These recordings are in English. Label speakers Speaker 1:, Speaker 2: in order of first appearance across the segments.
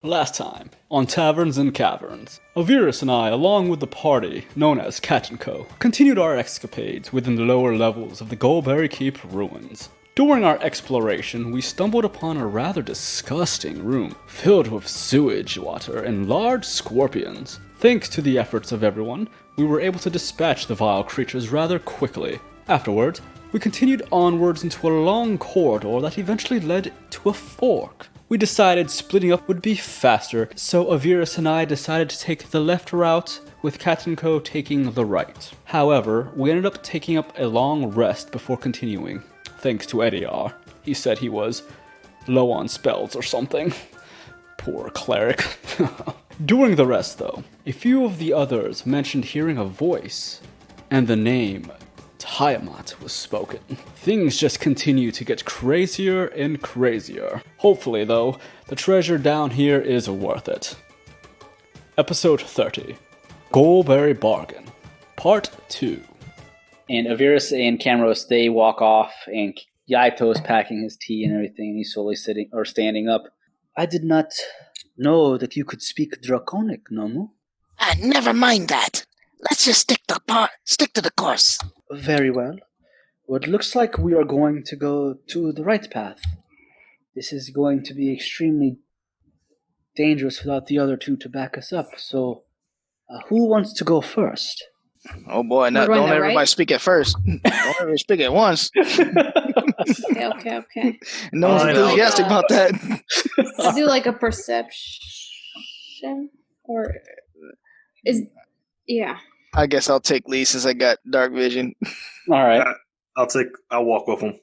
Speaker 1: Last time, on Taverns and Caverns, Avirus and I, along with the party, known as Cat & Co., continued our escapades within the lower levels of the Galbury Keep Ruins. During our exploration, we stumbled upon a rather disgusting room, filled with sewage water and large scorpions. Thanks to the efforts of everyone, we were able to dispatch the vile creatures rather quickly. Afterwards, we continued onwards into a long corridor that eventually led to a fork. We decided splitting up would be faster, so Avirus and I decided to take the left route, with Cat & Co. taking the right. However, we ended up taking up a long rest before continuing, thanks to Ediar. He said he was low on spells or something. Poor cleric. During the rest, though, a few of the others mentioned hearing a voice, and the name Tiamat was spoken. Things just continue to get crazier and crazier. Hopefully, though, the treasure down here is worth it. Episode 30, Galbury Bargain, Part 2.
Speaker 2: And Avirus and Camrose, they walk off, and Yaito's packing his tea and everything, and he's slowly standing up. I did not know that you could speak Draconic, Nomu.
Speaker 3: Never mind that. Let's just stick to the course.
Speaker 2: Very well. Well, it looks like we are going to go to the right path. This is going to be extremely dangerous without the other two to back us up. So, who wants to go first?
Speaker 3: Oh boy, don't everybody right? Speak at first. Don't everybody speak at once.
Speaker 4: Okay.
Speaker 3: No one's enthusiastic about that.
Speaker 4: I'll do like a perception, or yeah.
Speaker 3: I guess I'll take Lee since I got dark vision.
Speaker 2: All right.
Speaker 5: I'll walk with him.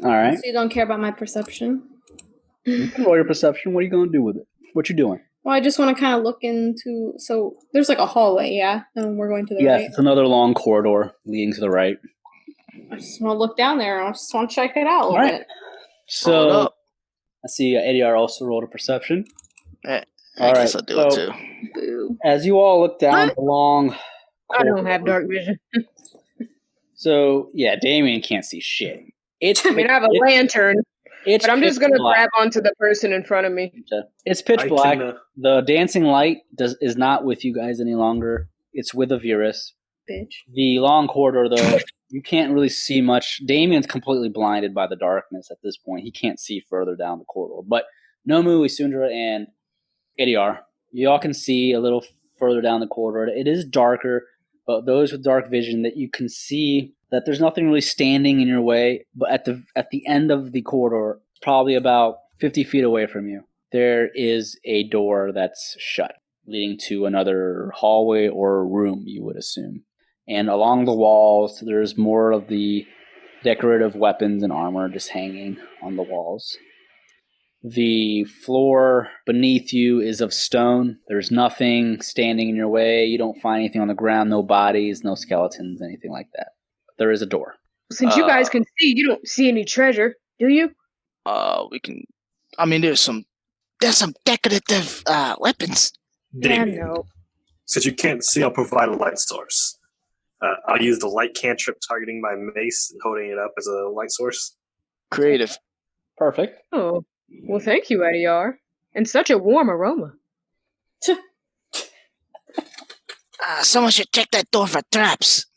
Speaker 2: All right.
Speaker 4: So you don't care about my perception?
Speaker 2: You can roll your perception. What are you going to do with it? What you doing?
Speaker 4: Well, I just want to kind of look into. So there's like a hallway, yeah, and we're going to the right.
Speaker 2: Yes, it's another long corridor leading to the right.
Speaker 4: I just want to look down there. I just want to check it out a little bit.
Speaker 2: So I see Ediar also rolled a perception.
Speaker 3: I guess I'll do it too.
Speaker 4: Boo.
Speaker 2: As you all look down the long
Speaker 6: I don't have dark vision.
Speaker 2: So, yeah, Damien can't see shit.
Speaker 6: I have a lantern, but I'm just going to grab onto the person in front of me.
Speaker 2: It's pitch black. The dancing light is not with you guys any longer. It's with Avirus.
Speaker 4: Bitch.
Speaker 2: The long corridor, though, you can't really see much. Damien's completely blinded by the darkness at this point. He can't see further down the corridor. But Nomu, Isundra, and Ediar, you all can see a little further down the corridor. It is darker, but those with dark vision, that you can see that there's nothing really standing in your way. But at the end of the corridor, probably about 50 feet away from you, there is a door that's shut, leading to another hallway or room, you would assume. And along the walls, there's more of the decorative weapons and armor just hanging on the walls. The floor beneath you is of stone. There's nothing standing in your way. You don't find anything on the ground, no bodies, no skeletons, anything like that. But there is a door.
Speaker 6: Since you guys can see, you don't see any treasure, do you?
Speaker 3: We can. I mean, there's some decorative weapons.
Speaker 6: Yeah, no.
Speaker 5: Since you can't see, I'll provide a light source. I'll use the light cantrip targeting my mace and holding it up as a light source.
Speaker 3: Creative.
Speaker 2: Perfect.
Speaker 6: Oh. Well, thank you, Ediar. And such a warm aroma.
Speaker 3: Someone should check that door for traps.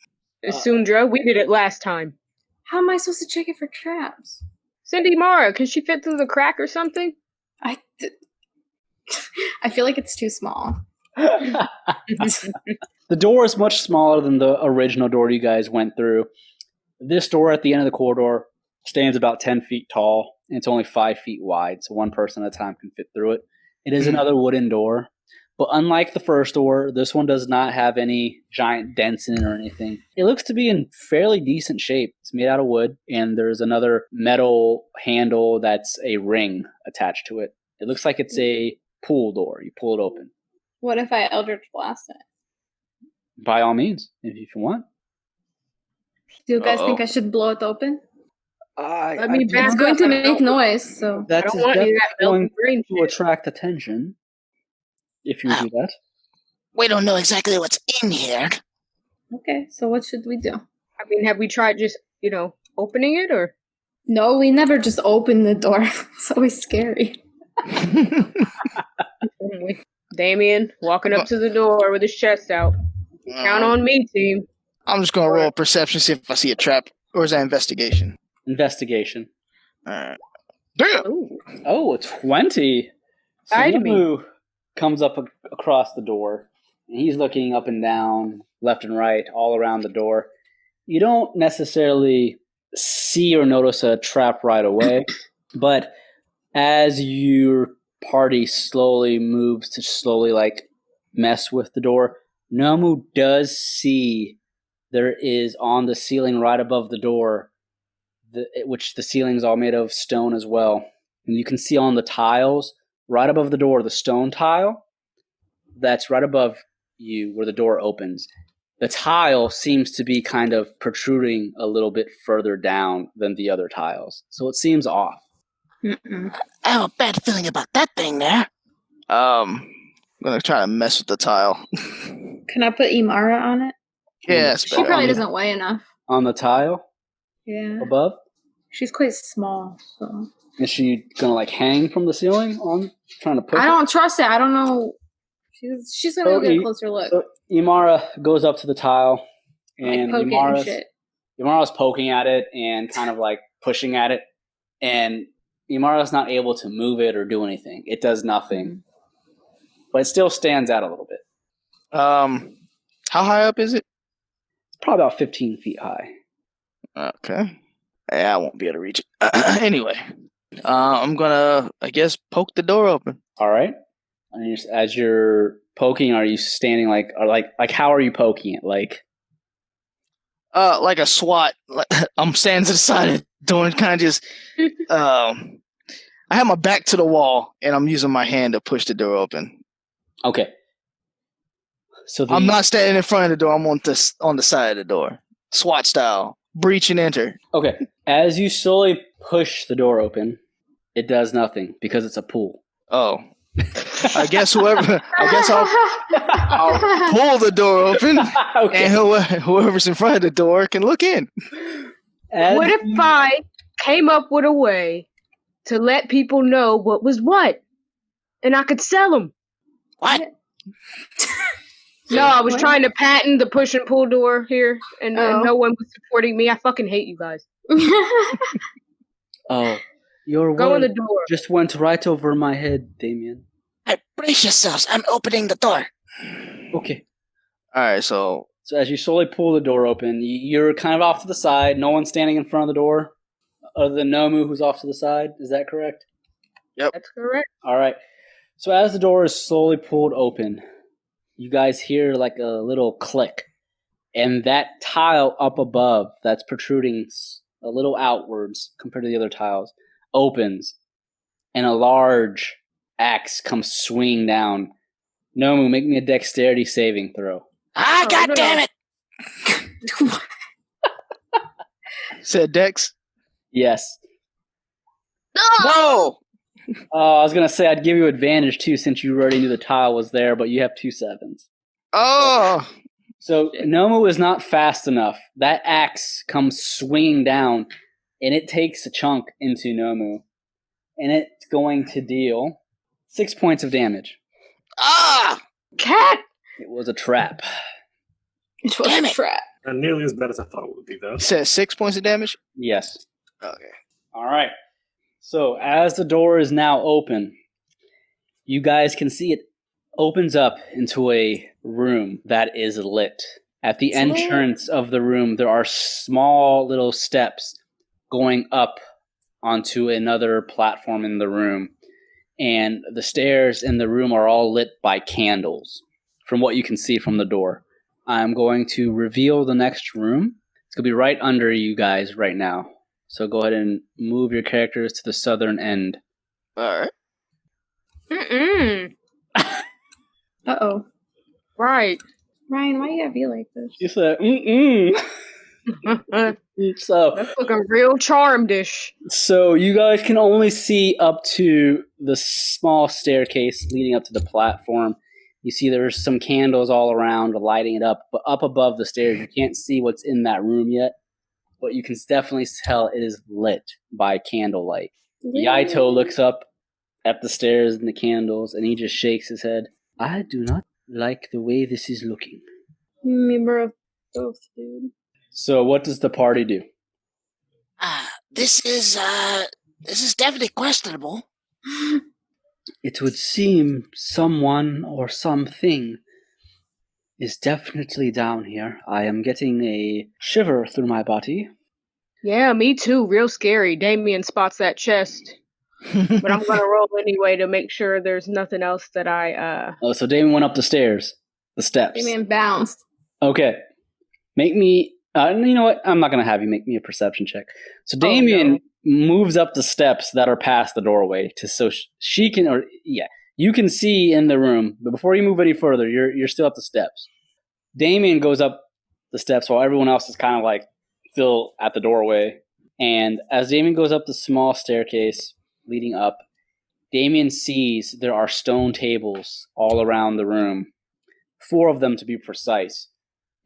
Speaker 6: Sundra, we did it last time.
Speaker 4: How am I supposed to check it for traps?
Speaker 6: Cindy Mara, can she fit through the crack or something?
Speaker 4: I feel like it's too small.
Speaker 2: The door is much smaller than the original door you guys went through. This door at the end of the corridor stands about 10 feet tall, and it's only 5 feet wide, so one person at a time can fit through it. It is another wooden door, but unlike the first door, this one does not have any giant dents in it or anything. It looks to be in fairly decent shape. It's made out of wood, and there's another metal handle that's a ring attached to it. It looks like it's a pool door. You pull it open.
Speaker 4: What if I Eldritch Blast it?
Speaker 2: By all means, if you want.
Speaker 4: Do you guys think I should blow it open?
Speaker 6: It's
Speaker 4: going to make noise, so
Speaker 2: that's going to attract attention if you do that.
Speaker 3: We don't know exactly what's in here.
Speaker 4: Okay, so what should we do?
Speaker 6: I mean, have we tried just, opening it, or?
Speaker 4: No, we never just open the door. It's always scary.
Speaker 6: Damien walking up to the door with his chest out. Count on me, team.
Speaker 3: I'm just gonna roll a perception, see if I see a trap, or is that investigation?
Speaker 2: Investigation.
Speaker 3: All right. Damn.
Speaker 6: Ooh.
Speaker 2: Oh, a 20. So
Speaker 6: Guide me.
Speaker 2: Nomu comes up across the door, and he's looking up and down, left and right, all around the door. You don't necessarily see or notice a trap right away, but as your party slowly moves to slowly mess with the door, Nomu does see there is on the ceiling right above the door, which the ceiling's all made of stone as well. And you can see on the tiles right above the door, the stone tile that's right above you where the door opens. The tile seems to be kind of protruding a little bit further down than the other tiles. So it seems off.
Speaker 4: Mm-mm.
Speaker 3: I have a bad feeling about that thing there. I'm gonna try to mess with the tile.
Speaker 4: Can I put Imara on it?
Speaker 3: Yes,
Speaker 4: She probably doesn't weigh enough.
Speaker 2: On the tile
Speaker 4: Yeah.
Speaker 2: above?
Speaker 4: She's quite small, so.
Speaker 2: Is she gonna hang from the ceiling on trying to push
Speaker 4: I
Speaker 2: it?
Speaker 4: don't trust it. I don't know. She's gonna go get a closer look.
Speaker 2: So Imara goes up to the tile, and
Speaker 4: Poke it and shit.
Speaker 2: Imara's poking at it and kind of pushing at it, and Imara's not able to move it or do anything. It does nothing.
Speaker 4: Mm-hmm.
Speaker 2: But it still stands out a little bit.
Speaker 3: How high up is it?
Speaker 2: It's probably about 15 feet high.
Speaker 3: Okay. Yeah, I won't be able to reach it. Anyway, I'm gonna, I guess, poke the door open.
Speaker 2: All right. And as you're poking, are you standing how are you poking it? Like
Speaker 3: a SWAT. I'm standing to the side of the door and kind of just, I have my back to the wall and I'm using my hand to push the door open.
Speaker 2: Okay. So
Speaker 3: I'm not standing in front of the door. I'm on the side of the door, SWAT style, breach and enter.
Speaker 2: Okay. As you slowly push the door open, it does nothing because it's a pool.
Speaker 3: Oh, I guess I'll pull the door open,
Speaker 2: Okay.
Speaker 3: and whoever's in front of the door can look in.
Speaker 6: What if I came up with a way to let people know what was what, and I could sell them?
Speaker 3: What?
Speaker 6: No, I was trying to patent the push and pull door here, and no one was supporting me. I fucking hate you guys.
Speaker 2: Oh, your
Speaker 6: Go in
Speaker 2: word
Speaker 6: the door.
Speaker 2: just went right over my head, Damien.
Speaker 3: Brace yourselves. I'm opening the door.
Speaker 2: Okay.
Speaker 3: All right, so
Speaker 2: as you slowly pull the door open, you're kind of off to the side. No one's standing in front of the door other than Nomu, who's off to the side. Is that correct?
Speaker 3: Yep.
Speaker 6: That's correct.
Speaker 2: All right. So as the door is slowly pulled open, you guys hear a little click. And that tile up above that's protruding a little outwards compared to the other tiles opens. And a large axe comes swinging down. Nomu, make me a dexterity saving throw.
Speaker 3: God damn it! Said Dex.
Speaker 2: Yes.
Speaker 3: Whoa!
Speaker 2: I was going to say I'd give you advantage too since you already knew the tile was there, but you have 2 sevens.
Speaker 3: Oh!
Speaker 2: So Nomu is not fast enough. That axe comes swinging down, and it takes a chunk into Nomu. And it's going to deal 6 points of damage.
Speaker 3: Ah!
Speaker 6: Cat!
Speaker 2: It was a trap.
Speaker 4: It was a trap.
Speaker 5: Not nearly as bad as I thought it would be, though.
Speaker 3: You said 6 points of damage?
Speaker 2: Yes.
Speaker 3: Okay.
Speaker 2: All right. So as the door is now open, you guys can see it opens up into a room that is lit. At the entrance of the room, there are small little steps going up onto another platform in the room. And the stairs in the room are all lit by candles, from what you can see from the door. I'm going to reveal the next room. It's going to be right under you guys right now. So go ahead and move your characters to the southern end.
Speaker 3: All right.
Speaker 6: Mm-mm.
Speaker 4: Uh-oh.
Speaker 6: Right.
Speaker 4: Ryan, why you gotta be like this?
Speaker 2: You said, mm-mm. So
Speaker 6: That's looking real charmed-ish.
Speaker 2: So you guys can only see up to the small staircase leading up to the platform. You see there's some candles all around lighting it up, but up above the stairs, you can't see what's in that room yet. But you can definitely tell it is lit by candlelight. Yaito looks up at the stairs and the candles, and he just shakes his head. I do not like the way this is looking.
Speaker 4: Remember both, dude.
Speaker 2: So what does the party do?
Speaker 3: This is definitely questionable.
Speaker 2: It would seem someone or something is definitely down here. I am getting a shiver through my body.
Speaker 6: Yeah, me too. Real scary. Damien spots that chest. But I'm gonna roll anyway to make sure there's nothing else that I
Speaker 2: Oh, so Damien went up the stairs. The steps.
Speaker 4: Damien bounced.
Speaker 2: Okay. Make me... you know what? I'm not going to have you make me a perception check. So Damien moves up the steps that are past the doorway so she can... you can see in the room. But before you move any further, you're still at the steps. Damien goes up the steps while everyone else is kind of like still at the doorway. And as Damien goes up the small staircase leading up, Damien sees there are stone tables all around the room. 4 of them to be precise.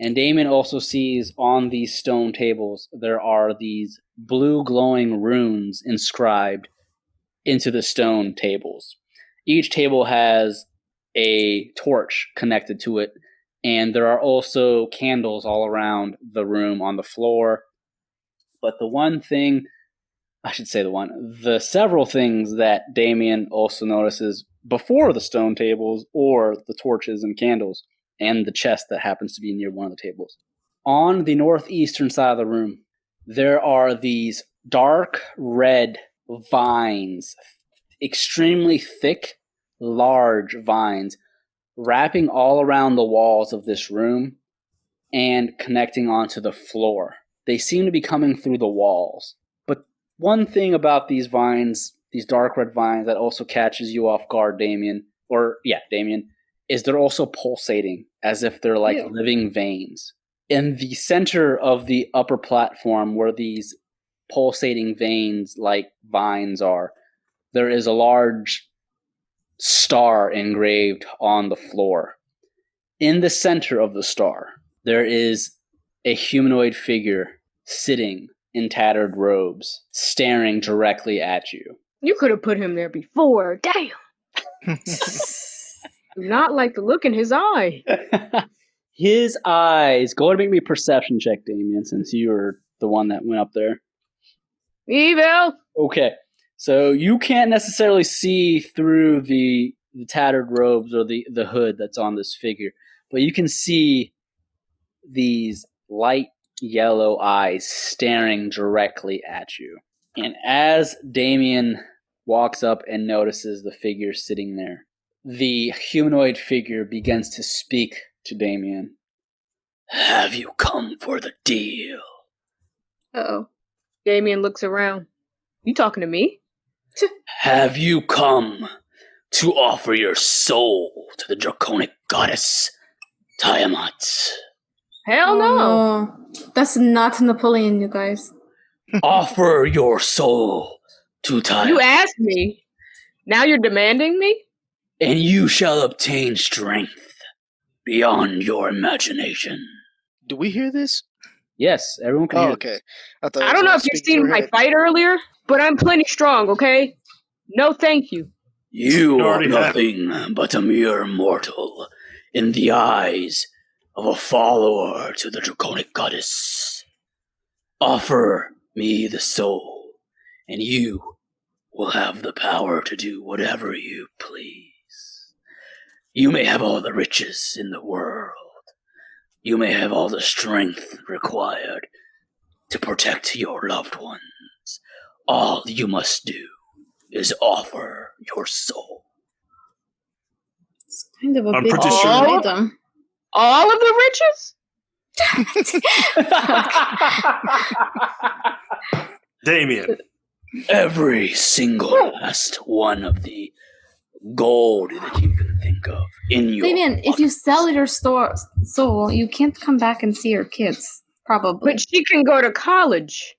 Speaker 2: And Damien also sees on these stone tables there are these blue glowing runes inscribed into the stone tables. Each table has a torch connected to it, and there are also candles all around the room on the floor. But the several things that Damien also notices before the stone tables or the torches and candles and the chest that happens to be near one of the tables. On the northeastern side of the room, there are these dark red vines, extremely thick, large vines, wrapping all around the walls of this room and connecting onto the floor. They seem to be coming through the walls. But one thing about these vines, these dark red vines, that also catches you off guard, Damien, is they're also pulsating as if they're like living veins. In the center of the upper platform where these pulsating veins like vines are, there is a large star engraved on the floor. In the center of the star, there is a humanoid figure sitting in tattered robes, staring directly at you.
Speaker 6: You could have put him there before. Damn. Do not like the look in his eye.
Speaker 2: His eyes. Go ahead and make me a perception check, Damien, since you were the one that went up there.
Speaker 6: Evil.
Speaker 2: Okay. So you can't necessarily see through the tattered robes or the hood that's on this figure, but you can see these light yellow eyes staring directly at you. And as Damien walks up and notices the figure sitting there, the humanoid figure begins to speak to Damien. Have you come for the deal?
Speaker 4: Uh-oh.
Speaker 6: Damien looks around. You talking to me?
Speaker 2: Have you come to offer your soul to the draconic goddess Tiamat?
Speaker 6: Hell no.
Speaker 4: Oh, that's not Napoleon, you guys.
Speaker 2: Offer your soul to Tiamat.
Speaker 6: You asked me. Now you're demanding me?
Speaker 2: And you shall obtain strength beyond your imagination.
Speaker 3: Do we hear this?
Speaker 2: Yes, everyone can hear.
Speaker 3: Okay.
Speaker 6: I don't know if you've seen my fight earlier, but I'm plenty strong, okay? No thank you.
Speaker 2: You are nothing but a mere mortal in the eyes of a follower to the draconic goddess. Offer me the soul, and you will have the power to do whatever you please. You may have all the riches in the world. You may have all the strength required to protect your loved ones. All you must do is offer your soul.
Speaker 4: It's kind of a
Speaker 5: I'm
Speaker 4: big
Speaker 5: pretty sure-
Speaker 4: item.
Speaker 6: All of the riches?
Speaker 5: Damien,
Speaker 2: Every single last one of the gold that you can think of in your
Speaker 4: Damien, if you sell your soul, you can't come back and see your kids. Probably.
Speaker 6: But she can go to college.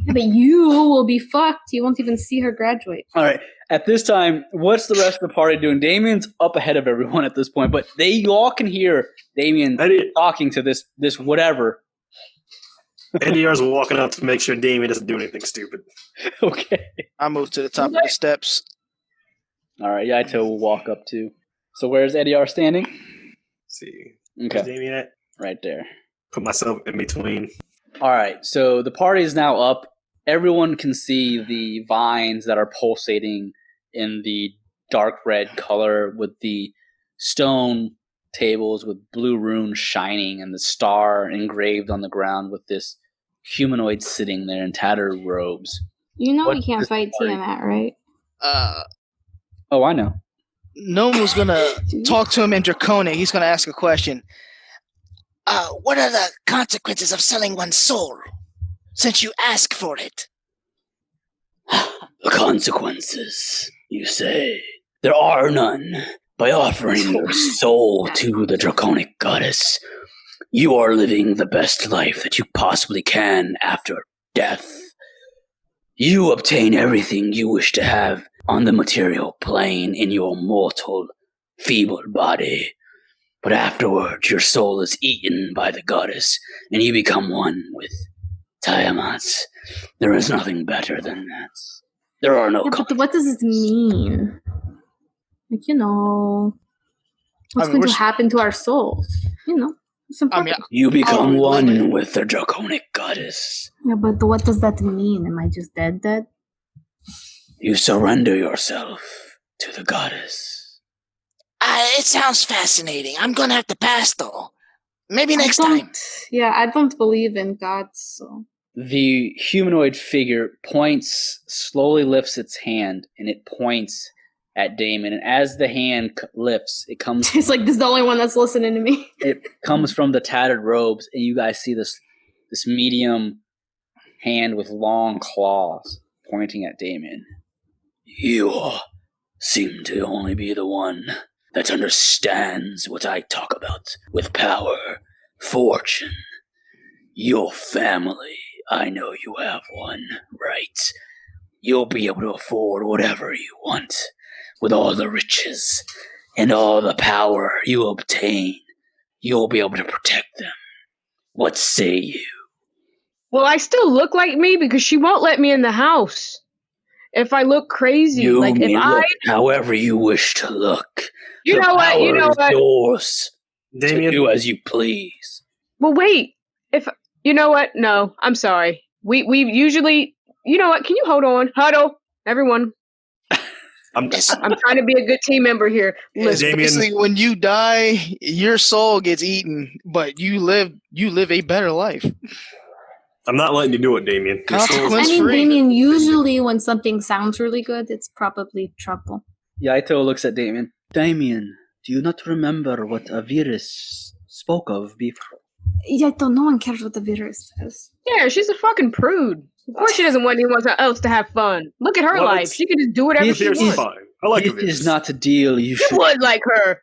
Speaker 4: Yeah, but you will be fucked. You won't even see her graduate.
Speaker 2: All right. At this time, what's the rest of the party doing? Damien's up ahead of everyone at this point, but you all can hear Damien talking to this whatever.
Speaker 5: NDR's walking up to make sure Damien doesn't do anything stupid.
Speaker 2: Okay.
Speaker 3: I move to the top of the steps.
Speaker 2: All right. Yaito will walk up too. So where's Ediar standing?
Speaker 5: see.
Speaker 2: Okay,
Speaker 5: Where's Damien at?
Speaker 2: right there.
Speaker 5: Put myself in between.
Speaker 2: All right, so the party is now up. Everyone can see the vines that are pulsating in the dark red color with the stone tables with blue runes shining and the star engraved on the ground with this humanoid sitting there in tattered robes.
Speaker 4: You know we
Speaker 2: What's
Speaker 4: can't
Speaker 2: this
Speaker 4: fight
Speaker 2: party?
Speaker 4: Tiamat, right?
Speaker 2: Oh, I know.
Speaker 3: Nomu's gonna talk to him in Draconic. He's gonna ask a question. What are the consequences of selling one's soul? Since you ask for it.
Speaker 2: The consequences, you say? There are none. By offering your soul to the Draconic Goddess, you are living the best life that you possibly can after death. You obtain everything you wish to have on the material plane in your mortal, feeble body. But afterwards, your soul is eaten by the goddess, and you become one with Tiamat. There is nothing better than that. There are no
Speaker 4: But what does this mean? Like, what's going to happen to our souls? It's important.
Speaker 2: You become one with the Draconic Goddess.
Speaker 4: Yeah, but what does that mean? Am I just dead?
Speaker 2: You surrender yourself to the goddess.
Speaker 3: It sounds fascinating. I'm gonna have to pass, though. Maybe next time.
Speaker 4: Yeah, I don't believe in gods, so...
Speaker 2: The humanoid figure slowly lifts its hand, and it points at Damon. And as the hand lifts, it comes...
Speaker 4: It's like, this is the only one that's listening to me.
Speaker 2: It comes from the tattered robes, and you guys see this medium hand with long claws pointing at Damon. You seem to only be the one that understands what I talk about with power, fortune. Your family, I know you have one, right? You'll be able to afford whatever you want with all the riches and all the power you obtain. You'll be able to protect them. What say you?
Speaker 6: Well, I still look like me because she won't let me in the house. If I look crazy,
Speaker 2: You
Speaker 6: like
Speaker 2: may
Speaker 6: if
Speaker 2: look however you wish to look.
Speaker 6: You
Speaker 2: The
Speaker 6: know what? You
Speaker 2: power
Speaker 6: know
Speaker 2: is
Speaker 6: what?
Speaker 2: yours
Speaker 5: Damien,
Speaker 2: to do as you please.
Speaker 6: Well, wait. If you know what? No, I'm sorry. We usually. You know what? Can you hold on? Huddle, everyone.
Speaker 5: I'm
Speaker 6: trying to be a good team member here. Listen,
Speaker 5: Damien,
Speaker 3: Basically, when you die, your soul gets eaten, but you live a better life.
Speaker 5: I'm not letting you do it, Damien. Your soul's-
Speaker 3: Consequence
Speaker 4: I mean,
Speaker 3: free.
Speaker 4: Damien, usually when something sounds really good, it's probably trouble.
Speaker 2: Yaito looks at Damien. Damien, do you not remember what Aviris spoke of before?
Speaker 4: Yaito, no one cares what the virus says.
Speaker 6: yeah, she's a fucking prude. Of course, she doesn't want anyone else to have fun. Look at her
Speaker 5: Well,
Speaker 6: life.
Speaker 5: it's-
Speaker 6: She can just do whatever she
Speaker 5: Avir's
Speaker 6: wants.
Speaker 5: fine. I like
Speaker 2: It
Speaker 5: Avir's.
Speaker 2: is not a deal you
Speaker 6: You
Speaker 2: should...
Speaker 6: would like her.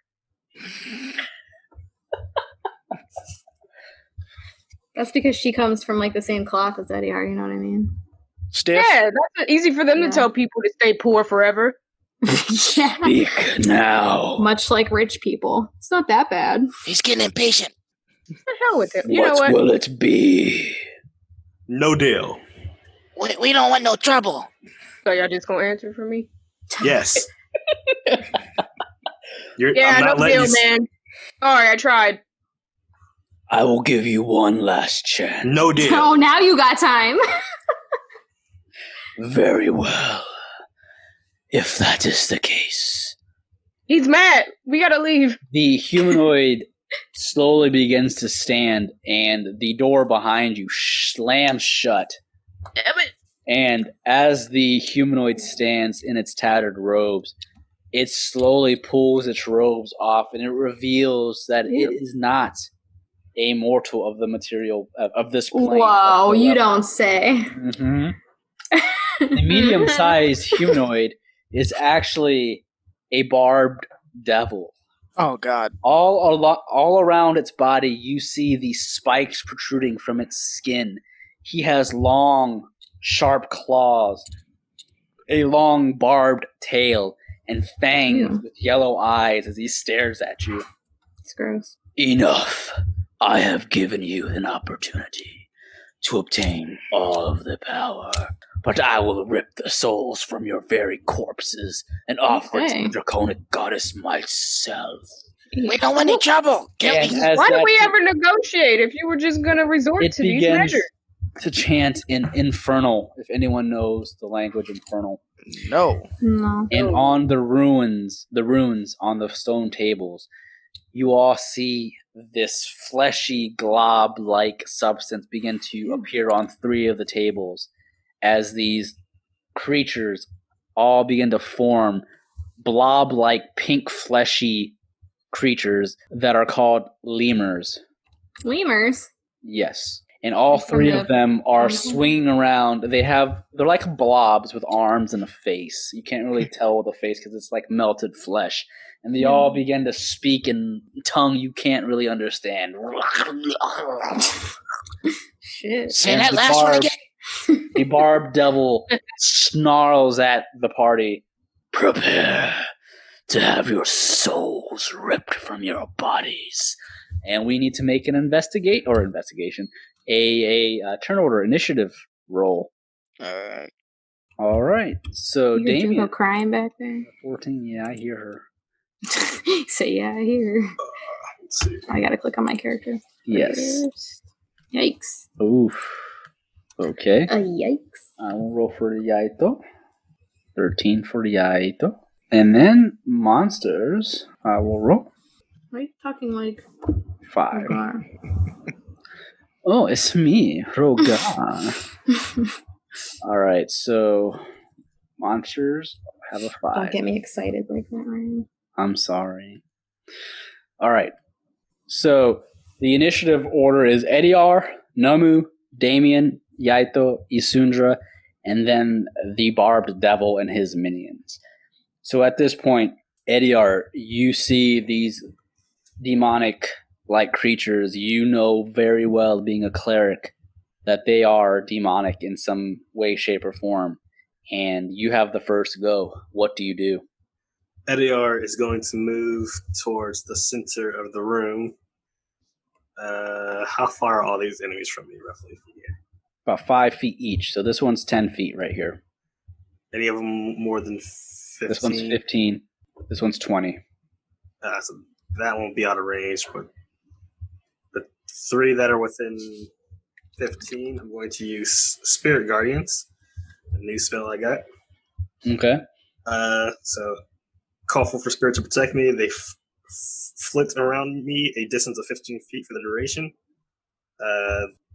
Speaker 4: That's because she comes from like the same cloth as Eddie are, you know what I mean?
Speaker 3: Stiff.
Speaker 6: Yeah, that's easy for them
Speaker 4: Yeah.
Speaker 6: to tell people to stay poor forever.
Speaker 4: Yeah.
Speaker 2: Speak now.
Speaker 4: Much like rich people. It's not that bad.
Speaker 3: He's getting impatient.
Speaker 6: The hell with him. You know
Speaker 2: What
Speaker 6: what?
Speaker 2: will it be?
Speaker 5: No deal.
Speaker 3: We don't want no trouble.
Speaker 6: So y'all just gonna answer for me?
Speaker 5: Yes.
Speaker 6: Yeah,
Speaker 5: I'm
Speaker 6: no
Speaker 5: not letting
Speaker 6: deal,
Speaker 5: you.
Speaker 6: man. Alright, I tried.
Speaker 2: I will give you one last chance.
Speaker 5: No deal.
Speaker 4: Oh, now you got time.
Speaker 2: Very well. If that is the case.
Speaker 6: He's mad. We gotta leave.
Speaker 2: The humanoid slowly begins to stand, and the door behind you slams shut.
Speaker 6: Damn it.
Speaker 2: And as the humanoid stands in its tattered robes, it slowly pulls its robes off, and it reveals that it is not a mortal of the material of this plane.
Speaker 4: Whoa, you don't say.
Speaker 2: Mm-hmm. The medium-sized humanoid is actually a barbed devil.
Speaker 3: Oh God.
Speaker 2: All around its body, you see these spikes protruding from its skin. He has long, sharp claws, a long, barbed tail, and fangs with yellow eyes as he stares at you.
Speaker 4: It's gross.
Speaker 2: Enough. I have given you an opportunity. to obtain all of the power. But I will rip the souls from your very corpses and offer it to the draconic goddess myself.
Speaker 3: We don't want any trouble.
Speaker 6: Why did we ever negotiate if you were just going to resort to these measures?
Speaker 2: To chant in Infernal, if anyone knows the language Infernal.
Speaker 3: No.
Speaker 2: And on the runes on the stone tables, you all see this fleshy glob-like substance begin to appear on 3 of the tables as these creatures all begin to form blob-like pink fleshy creatures that are called lemurs.
Speaker 4: Lemurs?
Speaker 2: Yes. And all 3 of them are swinging around. They're like blobs with arms and a face. You can't really tell with the face because it's like melted flesh. And they all begin to speak in tongue you can't really understand.
Speaker 4: Shit.
Speaker 3: Say that last one again.
Speaker 2: The barbed devil snarls at the party. Prepare to have your souls ripped from your bodies. And we need to make an investigation. A turn order initiative roll. All right. So Damien,
Speaker 4: Jingle crying back there.
Speaker 2: 14. Yeah, I hear her.
Speaker 4: Say yeah, I hear her.
Speaker 5: Let's see.
Speaker 4: I gotta click on my character.
Speaker 2: Yes.
Speaker 4: Yikes.
Speaker 2: Oof. Okay.
Speaker 4: Yikes.
Speaker 2: I will roll for the Yaito. 13 for the Yaito. And then monsters. I will roll.
Speaker 4: Why are you talking like
Speaker 2: 5. Oh, it's me, Rogar. All right, so monsters have a 5.
Speaker 4: Don't get me excited like that, Ryan.
Speaker 2: I'm sorry. All right, so the initiative order is Ediar, Nomu, Damien, Yaito, Isundra, and then the Barbed Devil and his minions. So at this point, Ediar, you see these demonic-like creatures. You know very well, being a cleric, that they are demonic in some way, shape, or form. And you have the first go. What do you do?
Speaker 5: Ediar is going to move towards the center of the room. How far are all these enemies from me, roughly?
Speaker 2: About 5 feet each. So this one's 10 feet right here.
Speaker 5: Any of them more than 15?
Speaker 2: This one's 15. This one's 20.
Speaker 5: So that won't be out of range, but the 3 that are within 15, I'm going to use Spirit Guardians, a new spell I got.
Speaker 2: Okay.
Speaker 5: So call for spirits to protect me. They flit around me a distance of 15 feet for the duration.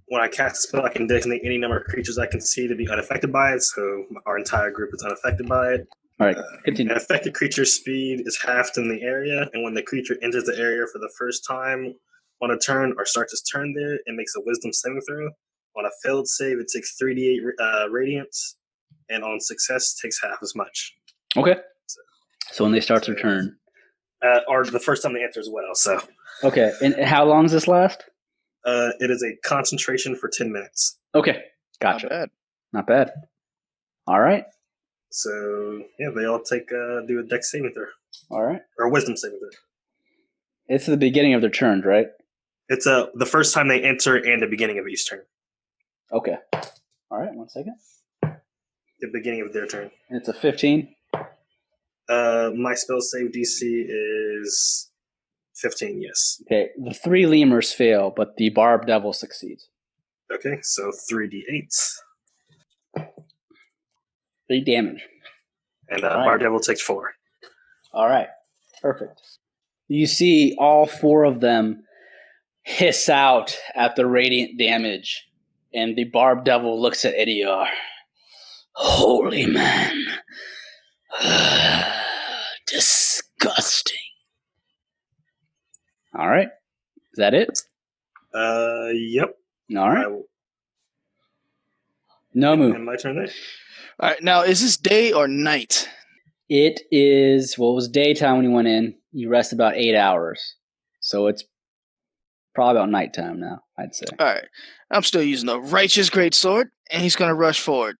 Speaker 5: When I cast a spell, I can designate any number of creatures I can see to be unaffected by it, so our entire group is unaffected by it.
Speaker 2: All right, continue.
Speaker 5: An affected creature's speed is halved in the area, and when the creature enters the area for the first time on a turn or starts its turn there, it makes a wisdom saving throw. On a failed save, it takes 3d8 radiance, and on success, takes half as much.
Speaker 2: Okay. So when they start their turn.
Speaker 5: Or the first time they enter as well, so.
Speaker 2: Okay, and how long does this last?
Speaker 5: It is a concentration for 10 minutes.
Speaker 2: Okay, gotcha.
Speaker 3: Not bad.
Speaker 2: Not bad. All right.
Speaker 5: So, yeah, they all do a dex saving throw.
Speaker 2: All right.
Speaker 5: Or a wisdom saving throw.
Speaker 2: It's the beginning of their turns, right?
Speaker 5: It's the first time they enter and the beginning of each turn.
Speaker 2: Okay. All right, 1 second.
Speaker 5: The beginning of their turn.
Speaker 2: And it's a 15?
Speaker 5: My spell save DC is 15, yes.
Speaker 2: Okay, the 3 lemurs fail, but the Barbed Devil succeeds.
Speaker 5: Okay, so 3d8.
Speaker 2: 3 damage.
Speaker 5: And
Speaker 2: All right.
Speaker 5: Barbed Devil takes 4.
Speaker 2: All right, perfect. You see all 4 of them hiss out at the radiant damage, and the Barbed Devil looks at Ediar. Holy man. Disgusting. All right. Is that it?
Speaker 5: Yep.
Speaker 2: All right. No move.
Speaker 5: And my turn there.
Speaker 3: All right, now is this day or night?
Speaker 2: It is, well, it was daytime when you went in. You rest about 8 hours. So it's probably about nighttime now, I'd say.
Speaker 3: All right, I'm still using the righteous greatsword, and he's gonna rush forward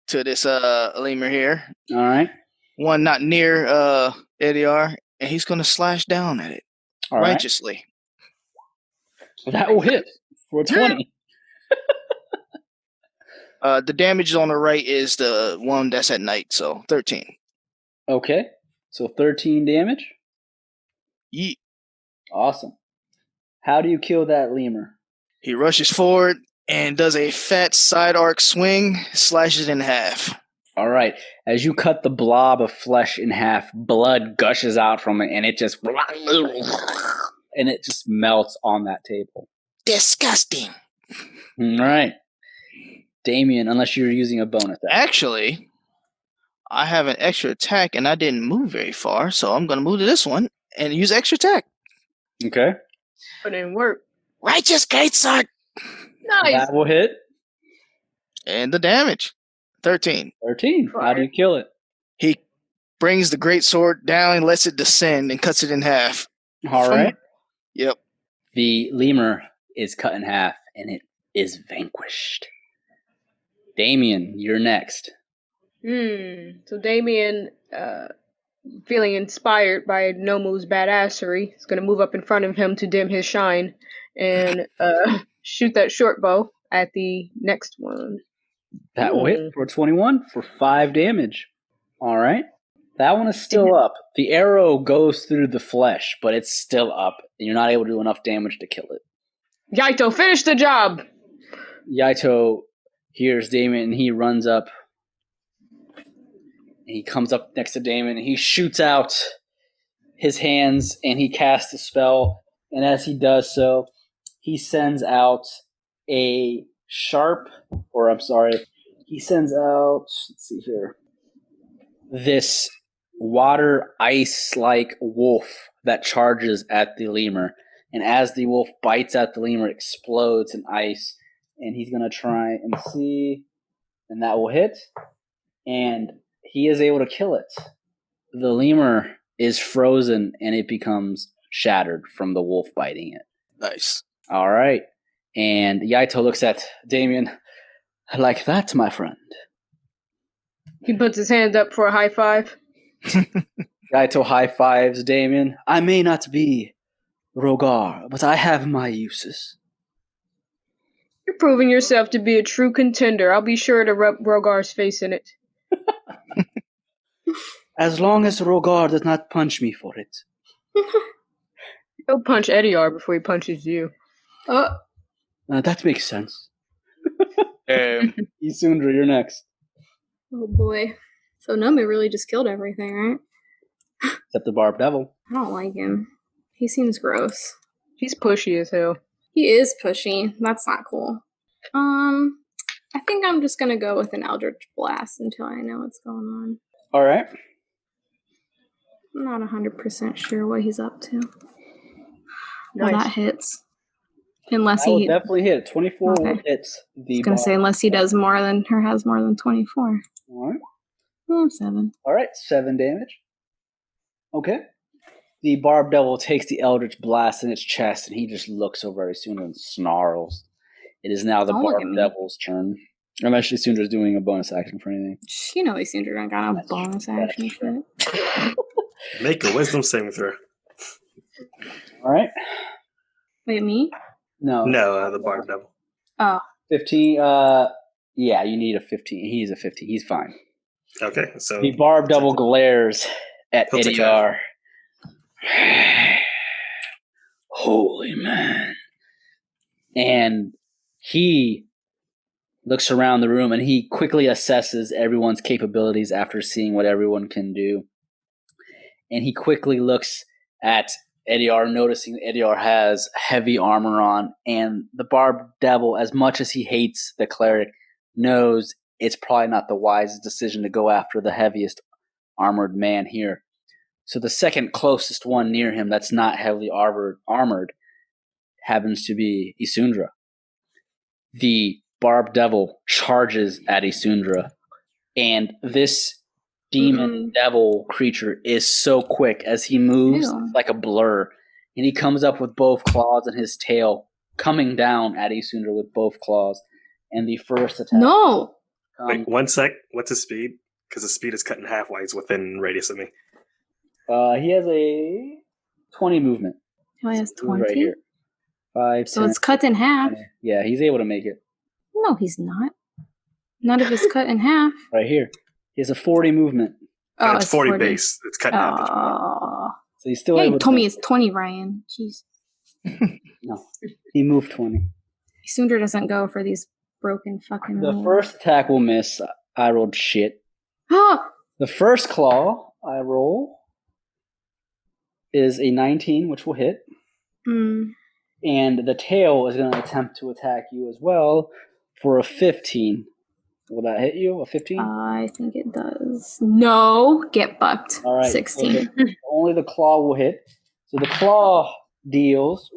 Speaker 3: to this lemur here.
Speaker 2: All right.
Speaker 3: One not near Ediar, and he's gonna slash down at it
Speaker 2: All right.
Speaker 3: righteously.
Speaker 2: That will hit for 20.
Speaker 3: The damage on the right is the one that's at night, so 13.
Speaker 2: Okay, so 13 damage.
Speaker 3: Yeet.
Speaker 2: Awesome. How do you kill that lemur?
Speaker 3: He rushes forward and does a fat side arc swing, slashes it in half.
Speaker 2: All right. As you cut the blob of flesh in half, blood gushes out from it, and it just melts on that table.
Speaker 3: Disgusting.
Speaker 2: All right. Damien, unless you're using a bonus action.
Speaker 3: Actually, I have an extra attack, and I didn't move very far, so I'm going to move to this one and use extra attack.
Speaker 2: Okay.
Speaker 6: Put in work.
Speaker 3: Righteous Greatsword.
Speaker 6: Nice.
Speaker 2: That will hit.
Speaker 3: And the damage. 13.
Speaker 2: 13. How do you kill it?
Speaker 3: He brings the greatsword down and lets it descend and cuts it in half.
Speaker 2: All right.
Speaker 3: Yep.
Speaker 2: The lemur is cut in half, and it is vanquished. Damien, you're next.
Speaker 6: So Damien, feeling inspired by Nomu's badassery, is going to move up in front of him to dim his shine and shoot that short bow at the next one.
Speaker 2: That will hit for 21 for 5 damage. All right. That one is still up. The arrow goes through the flesh, but it's still up, and you're not able to do enough damage to kill it.
Speaker 6: Yaito, finish the job!
Speaker 2: Yaito hears Damien, and he runs up. And he comes up next to Damien, and he shoots out his hands, and he casts a spell. And as he does so, he sends out he sends out, let's see here, this water ice-like wolf that charges at the lemur. And as the wolf bites at the lemur, it explodes in ice. And he's going to try and see, and that will hit. And he is able to kill it. The lemur is frozen, and it becomes shattered from the wolf biting it.
Speaker 3: Nice.
Speaker 2: All right. And Yaito looks at Damien. Like that, my friend.
Speaker 6: He puts his hand up for a high five.
Speaker 2: Yaito high fives Damien. I may not be Rogar, but I have my uses.
Speaker 6: You're proving yourself to be a true contender. I'll be sure to rub Rogar's face in it.
Speaker 2: As long as Rogar does not punch me for it.
Speaker 6: He'll punch Ediar before he punches you.
Speaker 2: That makes sense. Isundra, you're next.
Speaker 4: Oh boy. So Nomu really just killed everything, right?
Speaker 2: Except the Barb Devil.
Speaker 4: I don't like him. He seems gross.
Speaker 6: He's pushy as hell.
Speaker 4: He is pushy. That's not cool. I think I'm just gonna go with an Eldritch Blast until I know what's going on.
Speaker 2: All right.
Speaker 4: I'm not 100% sure what he's up to.
Speaker 6: Nice.
Speaker 4: Well, that hits. Unless
Speaker 2: I will
Speaker 4: he
Speaker 2: definitely hit. 24
Speaker 4: Okay.
Speaker 2: hits the
Speaker 4: I was gonna say unless he does more than or has more than 24.
Speaker 2: All right.
Speaker 4: 7.
Speaker 2: All right, 7 damage. Okay. The Barb Devil takes the Eldritch Blast in its chest, and he just looks over at Isundra and snarls. It is now the
Speaker 4: Don't look
Speaker 2: Barb
Speaker 4: at me.
Speaker 2: Devil's turn. Unless Isundra's doing a bonus action for anything.
Speaker 4: You know Isundra ain't got a
Speaker 2: That's
Speaker 4: bonus
Speaker 2: true.
Speaker 4: action shit.
Speaker 5: Make a wisdom saving throw.
Speaker 2: All right.
Speaker 4: Wait, me?
Speaker 2: No.
Speaker 5: No, the Barb Devil.
Speaker 4: Oh.
Speaker 2: 15. Yeah, you need a 15. He's a 15. He's fine.
Speaker 5: Okay, so
Speaker 2: The Barb Devil glares at
Speaker 5: He'll take
Speaker 2: Ediar. Holy man. And he looks around the room, and he quickly assesses everyone's capabilities after seeing what everyone can do. And he quickly looks at Ediar, noticing Ediar has heavy armor on, and the Barb Devil, as much as he hates the cleric, knows it's probably not the wisest decision to go after the heaviest armored man here. So the second closest one near him that's not heavily armored happens to be Isundra. The Barb Devil charges at Isundra, and this demon devil creature is so quick as he moves like a blur, and he comes up with both claws and his tail, coming down at Isundra with both claws. And the first attack.
Speaker 4: No!
Speaker 5: wait 1 sec. What's his speed? Because his speed is cut in half while he's within radius of me.
Speaker 2: He has a 20 movement.
Speaker 4: Oh, he has
Speaker 2: Right
Speaker 4: 20?
Speaker 2: here. 5,
Speaker 4: So
Speaker 2: 10,
Speaker 4: it's cut in half.
Speaker 2: 20. Yeah, he's able to make it.
Speaker 4: No, he's not. None of it's cut in half.
Speaker 2: Right here. He has a 40 movement.
Speaker 4: Oh,
Speaker 5: it's 40 base. It's cut in half.
Speaker 2: So he's still
Speaker 4: Hey,
Speaker 2: able
Speaker 4: you
Speaker 2: to
Speaker 4: told me it's 20, Ryan. Jeez.
Speaker 2: No. He moved 20.
Speaker 4: Sundra doesn't go for these broken fucking
Speaker 2: The
Speaker 4: rules.
Speaker 2: first attack will miss. I rolled shit.
Speaker 4: Oh!
Speaker 2: The first claw I roll is a 19, which will hit.
Speaker 4: Mm.
Speaker 2: And the tail is going to attempt to attack you as well for a 15. Will that hit you? A 15?
Speaker 4: I think it does. No. Get fucked.
Speaker 2: All right.
Speaker 4: 16.
Speaker 2: So only the claw will hit. So the claw deals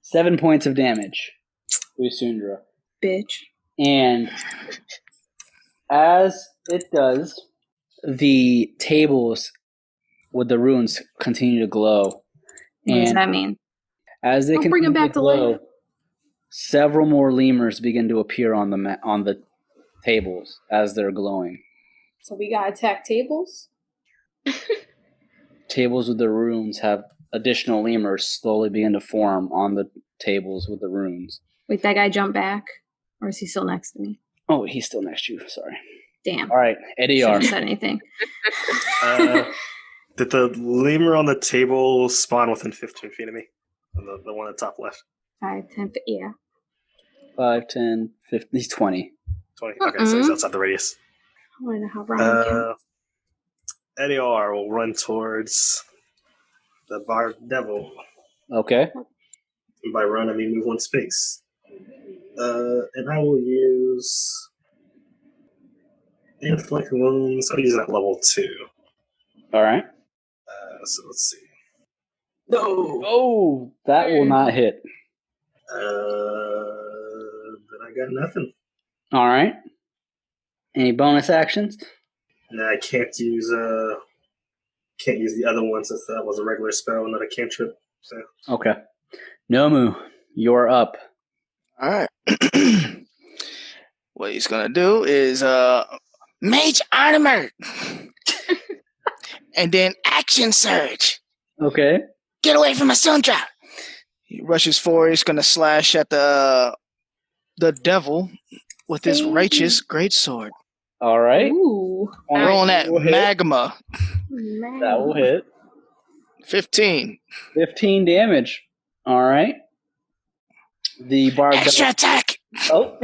Speaker 2: 7 points of damage to Sundra.
Speaker 4: Bitch.
Speaker 2: And as it does, the tables with the runes continue to glow.
Speaker 4: What does
Speaker 2: And
Speaker 4: that mean?
Speaker 2: as they
Speaker 4: I'll bring
Speaker 2: continue
Speaker 4: him back
Speaker 2: to
Speaker 4: to
Speaker 2: glow,
Speaker 4: life.
Speaker 2: several more lemurs begin to appear on the tables as they're glowing.
Speaker 4: So we gotta attack tables?
Speaker 2: Tables with the runes have additional lemurs slowly begin to form on the tables with the runes.
Speaker 4: Wait, that guy jumped back? Or is he still next to me?
Speaker 2: Oh, he's still next to you. Sorry.
Speaker 4: Damn.
Speaker 2: All right, Eddie
Speaker 4: Shouldn't
Speaker 2: R.
Speaker 4: have said anything.
Speaker 5: Did the lemur on the table spawn within 15 feet of me? The one at the top left?
Speaker 4: 5, 10, yeah.
Speaker 2: 5, 10, 15. He's 20.
Speaker 5: 20. Okay, so he's outside the radius.
Speaker 4: I want to know how Ryan can.
Speaker 5: Eddie R will run towards the bar devil.
Speaker 2: Okay.
Speaker 5: And by run, I mean move one space. And I will use Inflict Wounds. I'll use it at level 2.
Speaker 2: All right.
Speaker 5: So let's see.
Speaker 2: No. Oh, that will not hit.
Speaker 5: Then I got nothing.
Speaker 2: All right. Any bonus actions?
Speaker 5: No, I can't use the other one since that was a regular spell, not a cantrip. So
Speaker 2: Okay. Nomu, you're up.
Speaker 3: All right. What he's gonna do is mage armor, and then action surge.
Speaker 2: Okay.
Speaker 3: Get away from Asundra. He rushes forward. He's gonna slash at the devil with his righteous greatsword.
Speaker 2: All right.
Speaker 4: Ooh.
Speaker 3: Rolling that
Speaker 2: will hit.
Speaker 3: magma.
Speaker 4: Man.
Speaker 2: That will hit.
Speaker 3: 15.
Speaker 2: 15 damage. All right. The barbed
Speaker 3: Extra attack.
Speaker 2: Oh.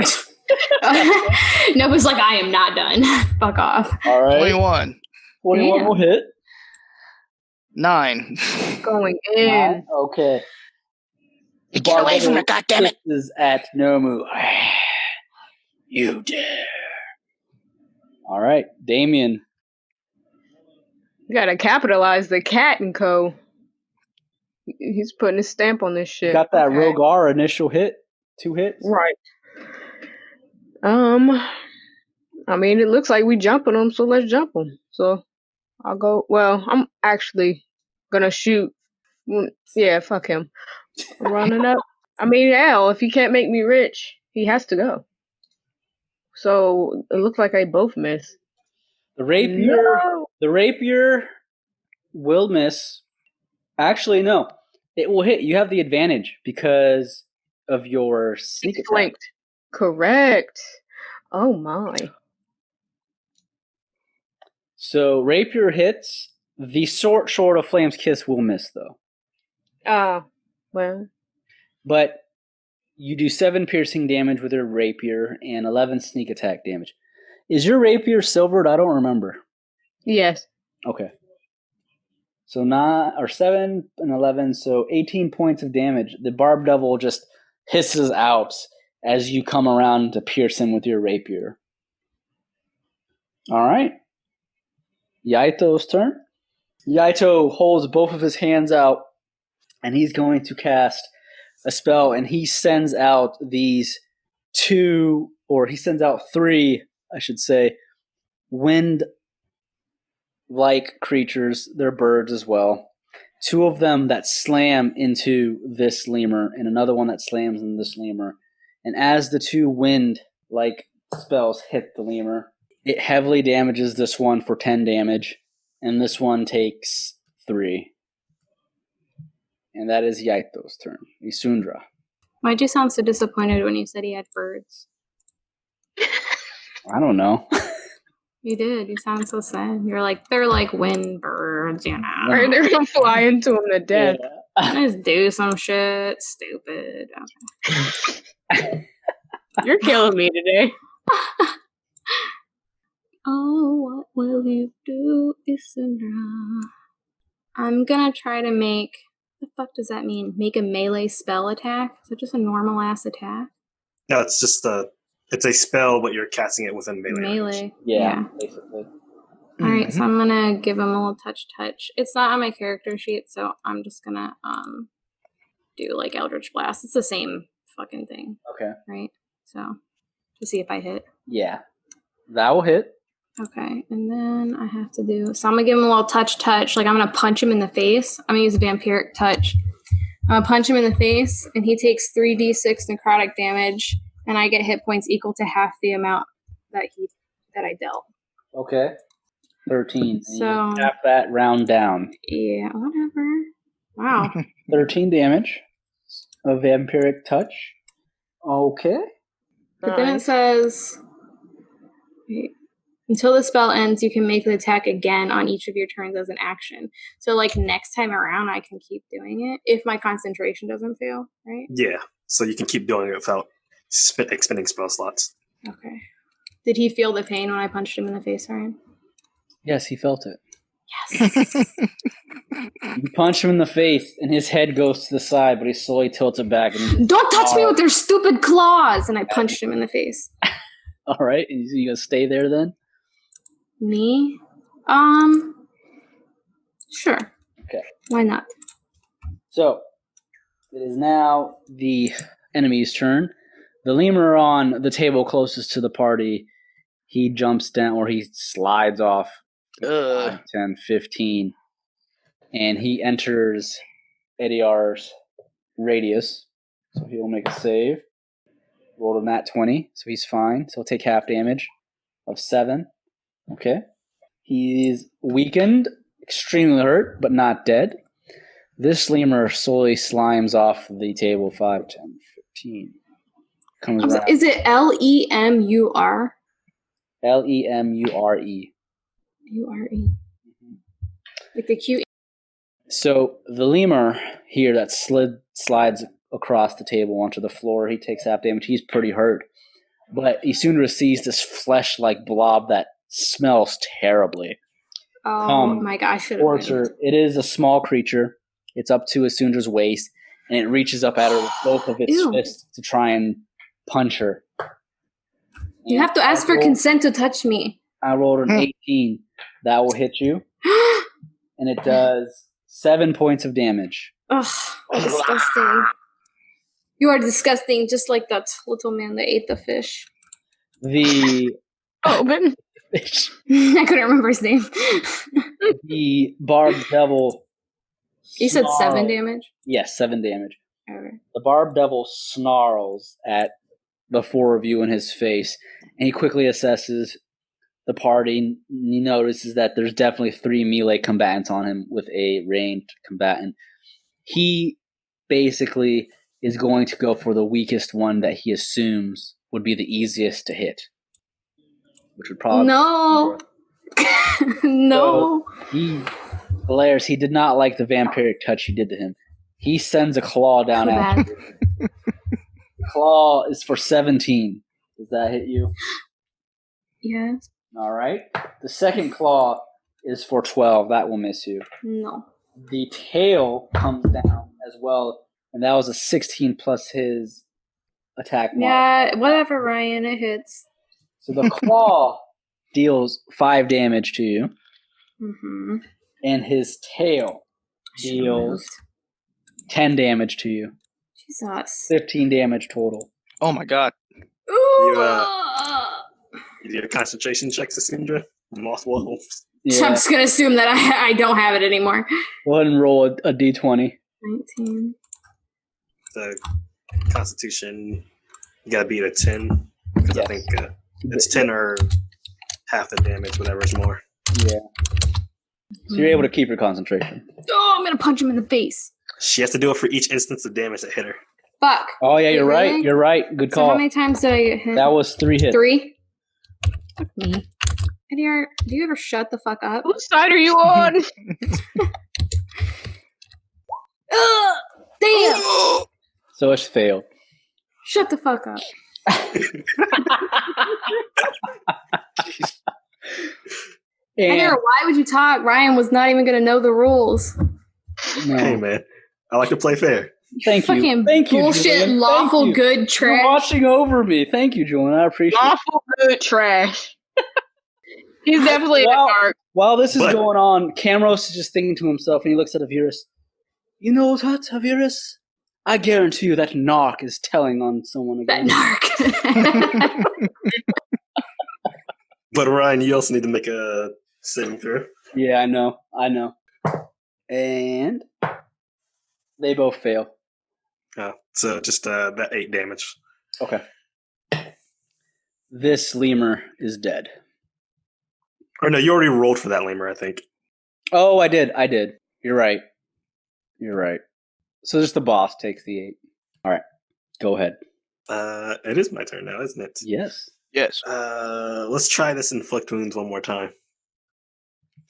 Speaker 4: Nova's like, I am not done. Fuck off.
Speaker 2: All right.
Speaker 3: 21.
Speaker 2: 21
Speaker 4: Damn.
Speaker 2: will hit.
Speaker 3: 9.
Speaker 6: Going in.
Speaker 2: Okay.
Speaker 3: Get away from her, goddammit.
Speaker 2: Is at Nomu. You dare. All right, Damien.
Speaker 6: You gotta capitalize the cat and co. He's putting his stamp on this shit.
Speaker 2: Got that
Speaker 6: Okay.
Speaker 2: Rogar initial hit. 2 hits.
Speaker 6: Right. I mean, it looks like we jumping him, so let's jump him. So I'll go. Well, I'm actually gonna shoot. Yeah, fuck him. Running up. I mean, hell, if he can't make me rich, he has to go. So it looks like I both miss.
Speaker 2: The rapier will miss. Actually, no. It will hit. You have the advantage because of your sneak attack.
Speaker 6: Flanked. Correct. Oh my.
Speaker 2: So rapier hits. The sword of Flame's Kiss will miss though.
Speaker 6: Well.
Speaker 2: But you do 7 piercing damage with your rapier and 11 sneak attack damage. Is your rapier silvered? I don't remember.
Speaker 6: Yes.
Speaker 2: Okay. So 7 and 11, so 18 points of damage. The barbed devil just hisses out as you come around to pierce him with your rapier. All right. Yaito's turn. Yaito holds both of his hands out, and he's going to cast a spell, and he sends out these 3, I should say, wind-like creatures. They're birds as well. 2 of them that slam into this lemur, and another one that slams into this lemur. And as the 2 wind-like spells hit the lemur, it heavily damages this one for 10 damage, and this one takes 3. And that is Yaito's turn. Isundra.
Speaker 4: Why'd you sound so disappointed when you said he had birds?
Speaker 2: I don't know.
Speaker 4: You did. You sound so sad. You're like, they're like wind birds, you know.
Speaker 6: Or they're gonna fly into him to death.
Speaker 4: Just do some shit. Stupid. Okay.
Speaker 6: You're killing me today.
Speaker 4: Oh, what will you do, Isindra? I'm gonna try to make. What the fuck does that mean? Make a melee spell attack? Is it just a normal ass attack?
Speaker 5: No, it's just it's a spell, but you're casting it within melee. Range.
Speaker 2: Yeah, basically.
Speaker 4: All right, so I'm gonna give him a little touch. It's not on my character sheet, so I'm just gonna do like Eldritch Blast. It's the same fucking thing.
Speaker 2: Okay.
Speaker 4: Right. So to see if I hit.
Speaker 2: Yeah, that will hit.
Speaker 4: Okay, and then I have to do. So I'm gonna give him a little touch. Like I'm gonna punch him in the face. I'm gonna use vampiric touch. I'm gonna punch him in the face, and he takes 3d6 necrotic damage, and I get hit points equal to half the amount that I dealt.
Speaker 2: Okay. 13.
Speaker 4: So
Speaker 2: half that round down.
Speaker 4: Yeah, whatever. Wow.
Speaker 2: 13 damage of vampiric touch. Okay.
Speaker 4: But then it says, wait, until the spell ends, you can make the attack again on each of your turns as an action. So, like, next time around, I can keep doing it if my concentration doesn't fail, right?
Speaker 5: Yeah, so you can keep doing it without expending spell slots.
Speaker 4: Okay. Did he feel the pain when I punched him in the face, Ryan?
Speaker 2: Yes, he felt it.
Speaker 4: Yes.
Speaker 2: You punch him in the face, and his head goes to the side, but he slowly tilts it back. And
Speaker 4: Don't touch me with your stupid claws! And I punched him in the face.
Speaker 2: All right, and you gonna stay there then?
Speaker 4: Me? Sure.
Speaker 2: Okay.
Speaker 4: Why not?
Speaker 2: So, it is now the enemy's turn. The lemur on the table closest to the party, he jumps down, or he slides off 5, 10, 15, and he enters Ediar's radius. So he will make a save. Rolled a nat 20, so he's fine. So he'll take half damage of 7. Okay. He's weakened, extremely hurt, but not dead. This lemur slowly slimes off the table. 5, 10, 15. Comes around.
Speaker 4: Is it Lemur?
Speaker 2: Lemure.
Speaker 4: Ure. Like the cute.
Speaker 2: So the lemur here that slides across the table onto the floor, he takes half damage. He's pretty hurt. But Isundra sees this flesh-like blob that smells terribly.
Speaker 4: Oh my gosh!
Speaker 2: It is a small creature. It's up to Isundra's waist, and it reaches up at her with both of its fists to try and punch her.
Speaker 4: You have to ask for consent to touch me.
Speaker 2: I rolled an 18. That will hit you. And it does 7 points of damage.
Speaker 4: Ugh, disgusting. You are disgusting, just like that little man that ate the fish.
Speaker 2: The
Speaker 6: Open.
Speaker 2: fish.
Speaker 4: I couldn't remember his name.
Speaker 2: The barbed devil.
Speaker 4: You said 7 damage?
Speaker 2: Yes, 7 damage.
Speaker 4: Okay.
Speaker 2: The barbed devil snarls at the 4 of you in his face, and he quickly assesses the party. He notices that there's definitely 3 melee combatants on him with a ranged combatant. He basically is going to go for the weakest one that he assumes would be the easiest to hit, which would probably
Speaker 4: no. No.
Speaker 2: So he glares. He did not like the vampiric touch you did to him. He sends a claw down at you. The claw is for 17. Does that hit you?
Speaker 4: Yes.
Speaker 2: All right. The second claw is for 12. That will miss you.
Speaker 4: No.
Speaker 2: The tail comes down as well, and that was a 16 plus his attack mark.
Speaker 4: Yeah, whatever, Ryan. It hits.
Speaker 2: So the claw deals 5 damage to you, and his tail deals 10 damage to you.
Speaker 4: Jesus.
Speaker 2: 15 damage total.
Speaker 3: Oh my god.
Speaker 5: You do a concentration check, Sindra. Moth wolves.
Speaker 4: Yeah. I'm just going to assume that I don't have it anymore.
Speaker 2: Go ahead and roll a d20.
Speaker 4: 19.
Speaker 5: The constitution, you gotta beat a 10. Because I think it's 10 or half the damage, whatever's more.
Speaker 2: Yeah. So you're able to keep your concentration.
Speaker 4: Oh, I'm going to punch him in the face.
Speaker 5: She has to do it for each instance of damage that hit her.
Speaker 4: Fuck.
Speaker 2: Oh, yeah, you're
Speaker 4: really?
Speaker 2: right. You're right. Good call.
Speaker 4: So how many times did I get hit?
Speaker 2: That was 3 hits.
Speaker 4: 3? Fuck me. Eddie, do you ever shut the fuck up?
Speaker 6: Whose side are you on?
Speaker 4: Ugh, damn!
Speaker 2: So it's failed.
Speaker 4: Shut the fuck up.
Speaker 2: And
Speaker 4: Why would you talk? Ryan was not even gonna know the rules.
Speaker 2: no.
Speaker 5: Hey, man. I like to play fair.
Speaker 2: Thank you.
Speaker 4: Fucking
Speaker 2: Thank you,
Speaker 4: bullshit,
Speaker 2: Julian. Thank
Speaker 4: lawful
Speaker 2: you.
Speaker 4: good
Speaker 2: You're
Speaker 4: trash.
Speaker 2: watching over me. Thank you, Julian. I appreciate it.
Speaker 6: Awful good trash. He's definitely
Speaker 2: Wow.
Speaker 6: in the dark.
Speaker 2: While this is
Speaker 5: But-
Speaker 2: going on, Camros is just thinking to himself, and he looks at Avirus. You know what, Avirus? I guarantee you that narc is telling on someone
Speaker 4: That
Speaker 2: again.
Speaker 4: narc.
Speaker 5: But Ryan, you also need to make a saving throw.
Speaker 2: Yeah, I know. And they both fail.
Speaker 5: So just that 8 damage.
Speaker 2: Okay. This lemur is dead.
Speaker 5: Or no, you already rolled for that lemur, I think.
Speaker 2: Oh, I did. You're right. So just the boss takes the 8. All right. Go ahead.
Speaker 5: It is my turn now, isn't it?
Speaker 2: Yes.
Speaker 3: Yes.
Speaker 5: Let's try this inflict wounds one more time.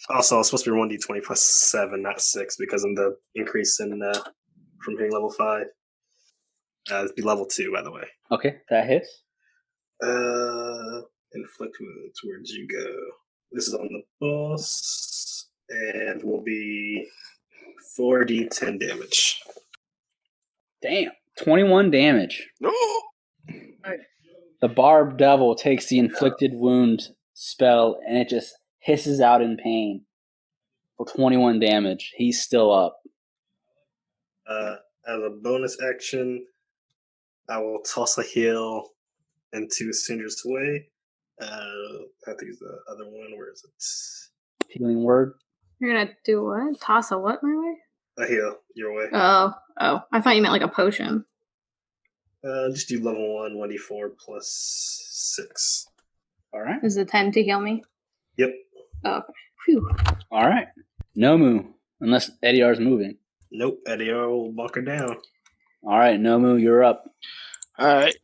Speaker 5: Also, it's supposed to be 1d20 plus 7, not 6, because of the increase in from hitting level 5. It'd be level 2, by the way.
Speaker 2: Okay, that hits.
Speaker 5: Inflict wounds, where'd you go? This is on the boss, and will be 4d10 damage.
Speaker 2: Damn. 21 damage.
Speaker 3: No.
Speaker 2: The barbed devil takes the inflicted wound spell and it just hisses out in pain for 21 damage. He's still up.
Speaker 5: As a bonus action, I will toss a heal into Cinder's way. I have to use the other one. Where is it?
Speaker 2: Healing word.
Speaker 4: You're gonna do what? Toss a what my way?
Speaker 5: A heal your way.
Speaker 4: Oh. I thought you meant like a potion.
Speaker 5: Just do level 1, 1d4 plus 6.
Speaker 2: All right.
Speaker 4: Is it 10 to heal me?
Speaker 5: Yep.
Speaker 4: Oh, okay. Phew.
Speaker 2: All right. Nomu, unless Eddie R is moving.
Speaker 5: Nope, Eddie will walk her down.
Speaker 2: All right, Nomu, you're up.
Speaker 3: All right.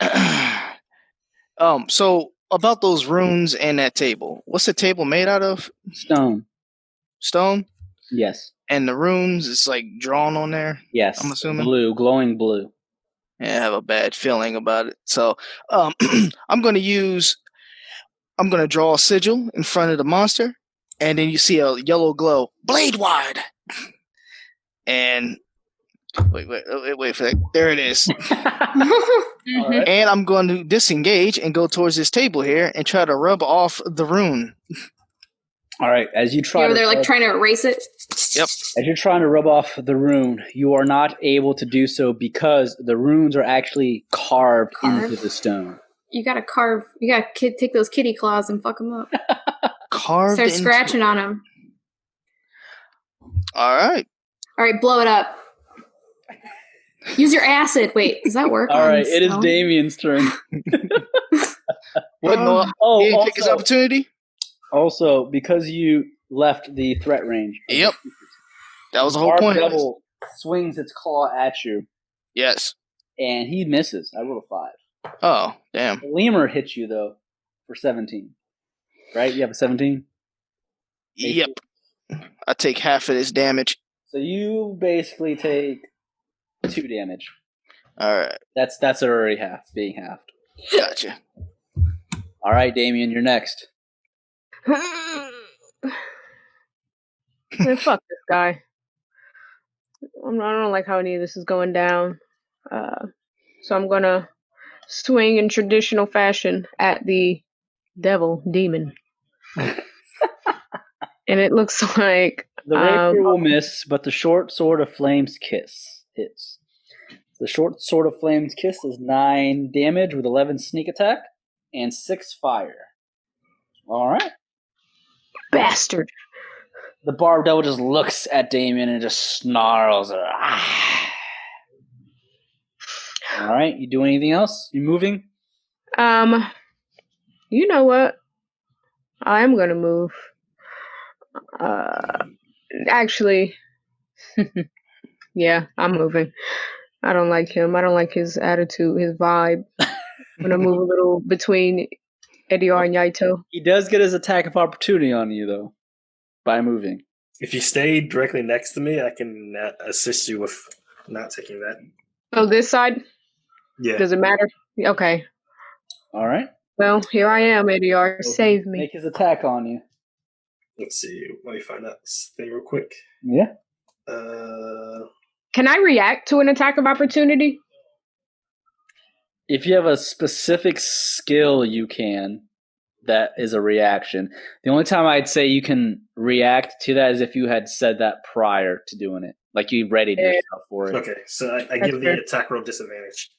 Speaker 3: So about those runes and that table. What's the table made out of?
Speaker 2: Stone.
Speaker 3: Stone?
Speaker 2: Yes.
Speaker 3: And the runes is like drawn on there?
Speaker 2: Yes.
Speaker 3: I'm assuming.
Speaker 2: Blue, glowing blue.
Speaker 3: Yeah, I have a bad feeling about it. So I'm gonna draw a sigil in front of the monster, and then you see a yellow glow. Blade ward. And wait for that. There it is.
Speaker 2: All right.
Speaker 3: And I'm going to disengage and go towards this table here and try to rub off the rune.
Speaker 2: All right. As you try
Speaker 4: You're
Speaker 2: to
Speaker 4: over there like trying to erase it?
Speaker 3: Yep.
Speaker 2: As you're trying to rub off the rune, you are not able to do so because the runes are actually carved into the stone.
Speaker 4: You gotta take those kitty claws and fuck them up.
Speaker 3: Carved
Speaker 4: Start
Speaker 3: into-
Speaker 4: scratching on them.
Speaker 3: All right.
Speaker 4: All right, blow it up. Use your acid. Wait, does that work?
Speaker 2: All
Speaker 4: on
Speaker 2: right. It is
Speaker 4: stone?
Speaker 2: Damien's turn.
Speaker 3: What? No,
Speaker 2: Oh,
Speaker 3: he didn't take his opportunity?
Speaker 2: also, because you left the threat range.
Speaker 3: Yep. That was the whole
Speaker 2: Barbed
Speaker 3: point.
Speaker 2: Devil swings its claw at you,
Speaker 3: Yes.
Speaker 2: and he misses. I rolled a 5.
Speaker 3: Oh, damn.
Speaker 2: The lemur hits you, though, for 17. Right? You have a 17?
Speaker 3: Yep. I take half of this damage.
Speaker 2: So you basically take 2 damage.
Speaker 3: All right.
Speaker 2: That's already being halved.
Speaker 3: Gotcha.
Speaker 2: All right, Damien, you're next.
Speaker 6: Man, fuck this guy. I don't like how any of this is going down. So I'm gonna swing in traditional fashion at the demon. And it looks like
Speaker 2: The rapier will miss, but the short sword of flames hits. The short sword of flames kiss is 9 damage with 11 sneak attack and 6 fire. All right.
Speaker 6: bastard.
Speaker 2: The barbed devil just looks at Damien and just snarls. Ah. All right. You doing anything else? You moving?
Speaker 6: You know what? I am gonna move. Actually, yeah, I'm moving. I don't like him. I don't like his attitude, his vibe. I'm gonna move a little between Ediar and Yaito.
Speaker 2: He does get his attack of opportunity on you, though, by moving.
Speaker 5: If you stay directly next to me, I can assist you with not taking that.
Speaker 6: Oh, this side?
Speaker 5: Yeah.
Speaker 6: Does it matter? Okay.
Speaker 2: All right.
Speaker 6: Well, here I am, Ediar. Save me.
Speaker 2: Make his attack on you.
Speaker 5: Let's see. Let me find out this thing real quick.
Speaker 2: Yeah.
Speaker 6: Can I react to an attack of opportunity?
Speaker 2: If you have a specific skill, you can. That is a reaction. The only time I'd say you can react to that is if you had said that prior to doing it. Like you readied yourself for it.
Speaker 5: Okay, so I give the attack roll disadvantage.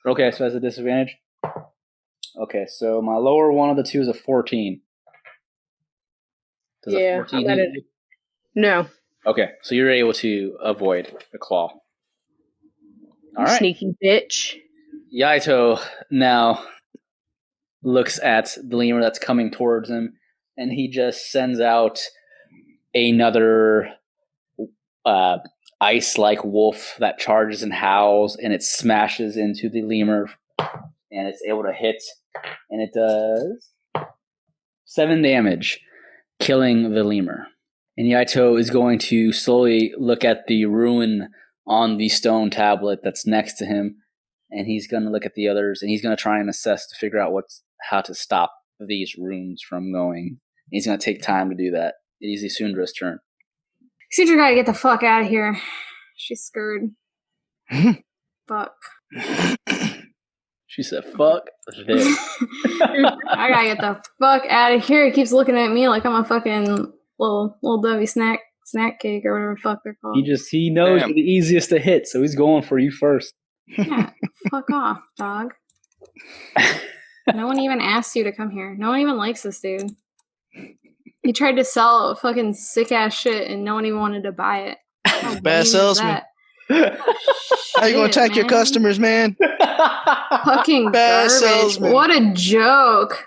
Speaker 2: Okay, so that's a disadvantage? Okay, so my lower one of the two is a 14. Does a 14 hit you?
Speaker 6: No.
Speaker 2: Okay, so you're able to avoid the claw. All right.
Speaker 6: Sneaky bitch.
Speaker 2: Yaito now looks at the lemur that's coming towards him, and he just sends out another ice-like wolf that charges and howls, and it smashes into the lemur, and it's able to hit, and it does 7 damage, killing the lemur. And Yaito is going to slowly look at the ruin on the stone tablet that's next to him, and he's going to look at the others, and he's going to try and assess to figure out how to stop these runes from going. And he's going to take time to do that. It is Isundra's turn.
Speaker 4: Isundra gotta get the fuck out of here. She's scared. Fuck.
Speaker 2: She said, fuck this.
Speaker 4: I gotta get the fuck out of here. He keeps looking at me like I'm a fucking little Debbie snack cake or whatever the fuck they're called.
Speaker 2: He knows you're the easiest to hit, so he's going for you first.
Speaker 4: Yeah, fuck off, dog. No one even asked you to come here. No one even likes this dude. He tried to sell fucking sick ass shit and no one even wanted to buy it. Oh,
Speaker 3: bad salesman. How you gonna attack your customers, man?
Speaker 4: Fucking
Speaker 3: bad
Speaker 4: garbage.
Speaker 3: salesman.
Speaker 4: What a joke.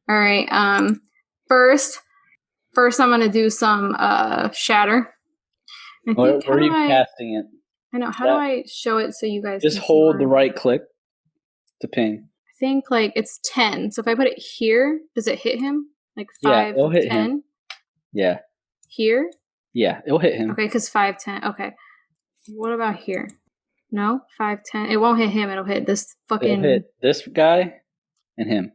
Speaker 4: All right. First I'm gonna do some shatter.
Speaker 2: Where are you casting it?
Speaker 4: I know. How do I show it so you guys
Speaker 2: just
Speaker 4: can
Speaker 2: hold the right click to ping?
Speaker 4: I think like it's 10. So if I put it here, does it hit him? Like 5,
Speaker 2: it'll hit
Speaker 4: 10?
Speaker 2: him. Yeah.
Speaker 4: Here?
Speaker 2: Yeah, it'll hit him.
Speaker 4: Okay, because 5, 10. Okay. What about here? No? 5, 10. It won't hit him. It'll hit this fucking...
Speaker 2: It'll hit this guy and him.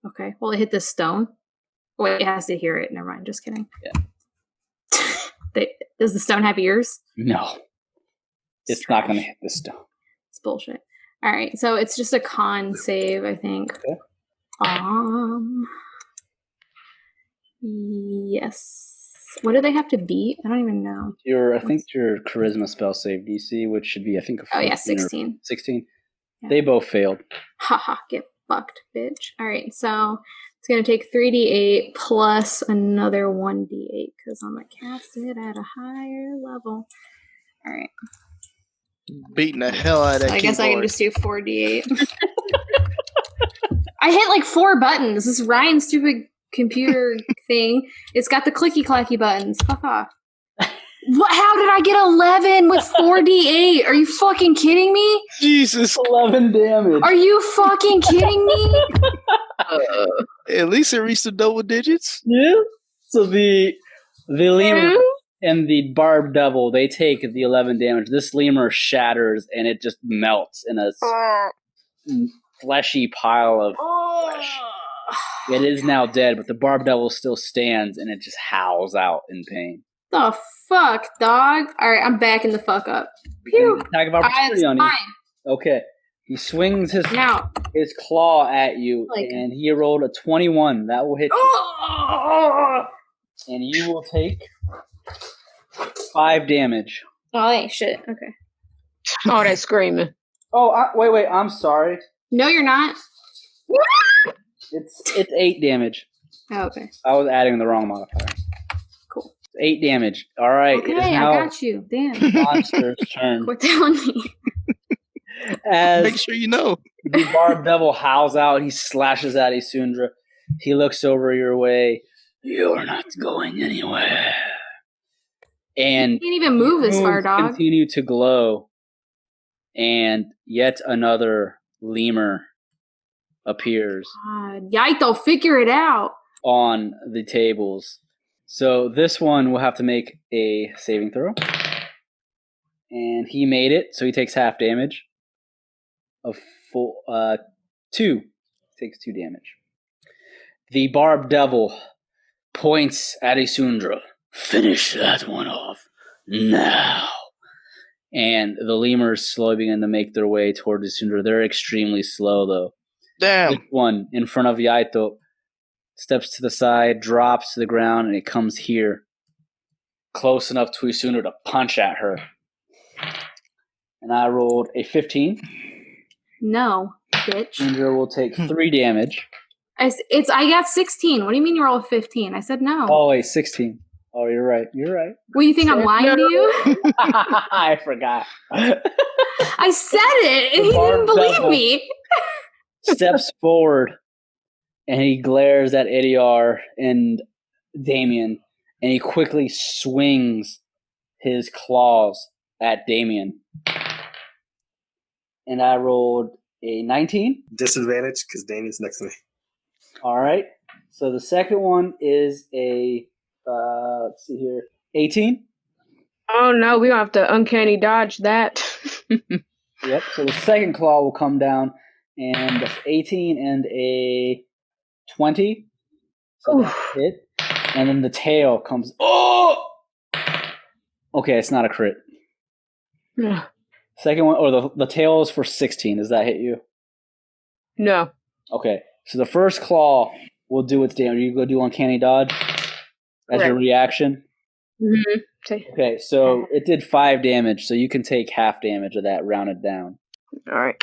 Speaker 4: Okay. Well, it hit this stone. Wait, it has to hear it. Never mind. Just kidding.
Speaker 2: Yeah.
Speaker 4: Does the stone have ears?
Speaker 2: No. It's not going to hit the stone.
Speaker 4: It's bullshit. All right. So it's just a con save, I think.
Speaker 2: Okay.
Speaker 4: Yes. What do they have to beat? I don't even know.
Speaker 2: I think your charisma spell save DC, which should be, I think,
Speaker 4: 16.
Speaker 2: 16.
Speaker 4: Yeah.
Speaker 2: They both failed.
Speaker 4: Haha, get fucked, bitch. All right, so it's going to take 3d8 plus another 1d8 because I'm going to cast it at a higher level. All right.
Speaker 3: Beating the hell out of that
Speaker 4: I guess I can
Speaker 3: keyboard.
Speaker 4: just do 4d8. I hit like 4 buttons. This is Ryan's stupid computer thing. It's got the clicky clacky buttons. Fuck off. What? How did I get 11 with 4d8? Are you fucking kidding me?
Speaker 3: Jesus.
Speaker 2: 11 damage.
Speaker 4: Are you fucking kidding me?
Speaker 3: At least it reached the double digits.
Speaker 2: Yeah. So the lemur and the barbed devil, they take the 11 damage. This lemur shatters and it just melts in a fleshy pile of flesh. It is now dead, but the barbed devil still stands and it just howls out in pain.
Speaker 4: The fuck, dog? Alright, I'm backing the fuck up. Pew!
Speaker 2: Attack of opportunity on you.
Speaker 4: Fine.
Speaker 2: Okay. He swings his
Speaker 4: Now.
Speaker 2: claw at you,
Speaker 4: Like-
Speaker 2: and he rolled a 21. That will hit you.
Speaker 4: Oh,
Speaker 2: And you will take 5 damage.
Speaker 4: ain't shit. Okay.
Speaker 6: Oh, that's screaming.
Speaker 2: Oh, wait, I'm sorry.
Speaker 4: No, you're not.
Speaker 2: It's 8 damage.
Speaker 4: Oh, okay.
Speaker 2: I was adding the wrong modifier.
Speaker 4: Cool.
Speaker 2: 8 damage. All right.
Speaker 4: Okay,
Speaker 2: it is
Speaker 4: I
Speaker 2: now
Speaker 4: got you. Damn.
Speaker 2: Monster's turn.
Speaker 4: Quit telling me.
Speaker 2: As
Speaker 3: Make sure you know.
Speaker 2: the barbed devil howls out, he slashes at Isundra. He looks over your way. You're not going anywhere. And
Speaker 4: You can't even move this far,
Speaker 2: moons
Speaker 4: dog.
Speaker 2: continue to glow, and yet another lemur appears
Speaker 4: Yaito, figure it out.
Speaker 2: on the tables. So this one will have to make a saving throw. And he made it, so he takes half damage. Two. Takes 2 damage. The Barbed Devil points at Isundra. Finish that one off now. And the lemurs slowly begin to make their way toward Isundra. They're extremely slow, though.
Speaker 3: Damn.
Speaker 2: This one in front of Yaito steps to the side, drops to the ground, and it comes here. Close enough to Isundra to punch at her. And I rolled a 15.
Speaker 4: No, bitch.
Speaker 2: Isundra will take 3 damage.
Speaker 4: I got 16. What do you mean you rolled 15? I said no.
Speaker 2: Oh, wait, 16. Oh, you're right. You're right.
Speaker 4: What, you think I'm lying to you?
Speaker 2: I forgot.
Speaker 4: I said it, and he didn't believe me.
Speaker 2: Steps forward, and he glares at Idiar and Damien, and he quickly swings his claws at Damien. And I rolled a 19.
Speaker 5: Disadvantage because Damien's next to me.
Speaker 2: All right. So the second one is a, let's see here, 18.
Speaker 6: Oh no, we don't have to uncanny dodge that.
Speaker 2: Yep. So the second claw will come down, and that's 18 and a 20. So that's a hit. And then the tail comes. Oh! Okay, it's not a crit.
Speaker 6: Yeah.
Speaker 2: Second one, or the tail is for 16. Does that hit you?
Speaker 6: No.
Speaker 2: Okay. So the first claw will do its damage. You go do uncanny dodge as your reaction.
Speaker 6: Mm-hmm.
Speaker 2: Okay, so it did 5 damage, so you can take half damage of that rounded down.
Speaker 6: All right.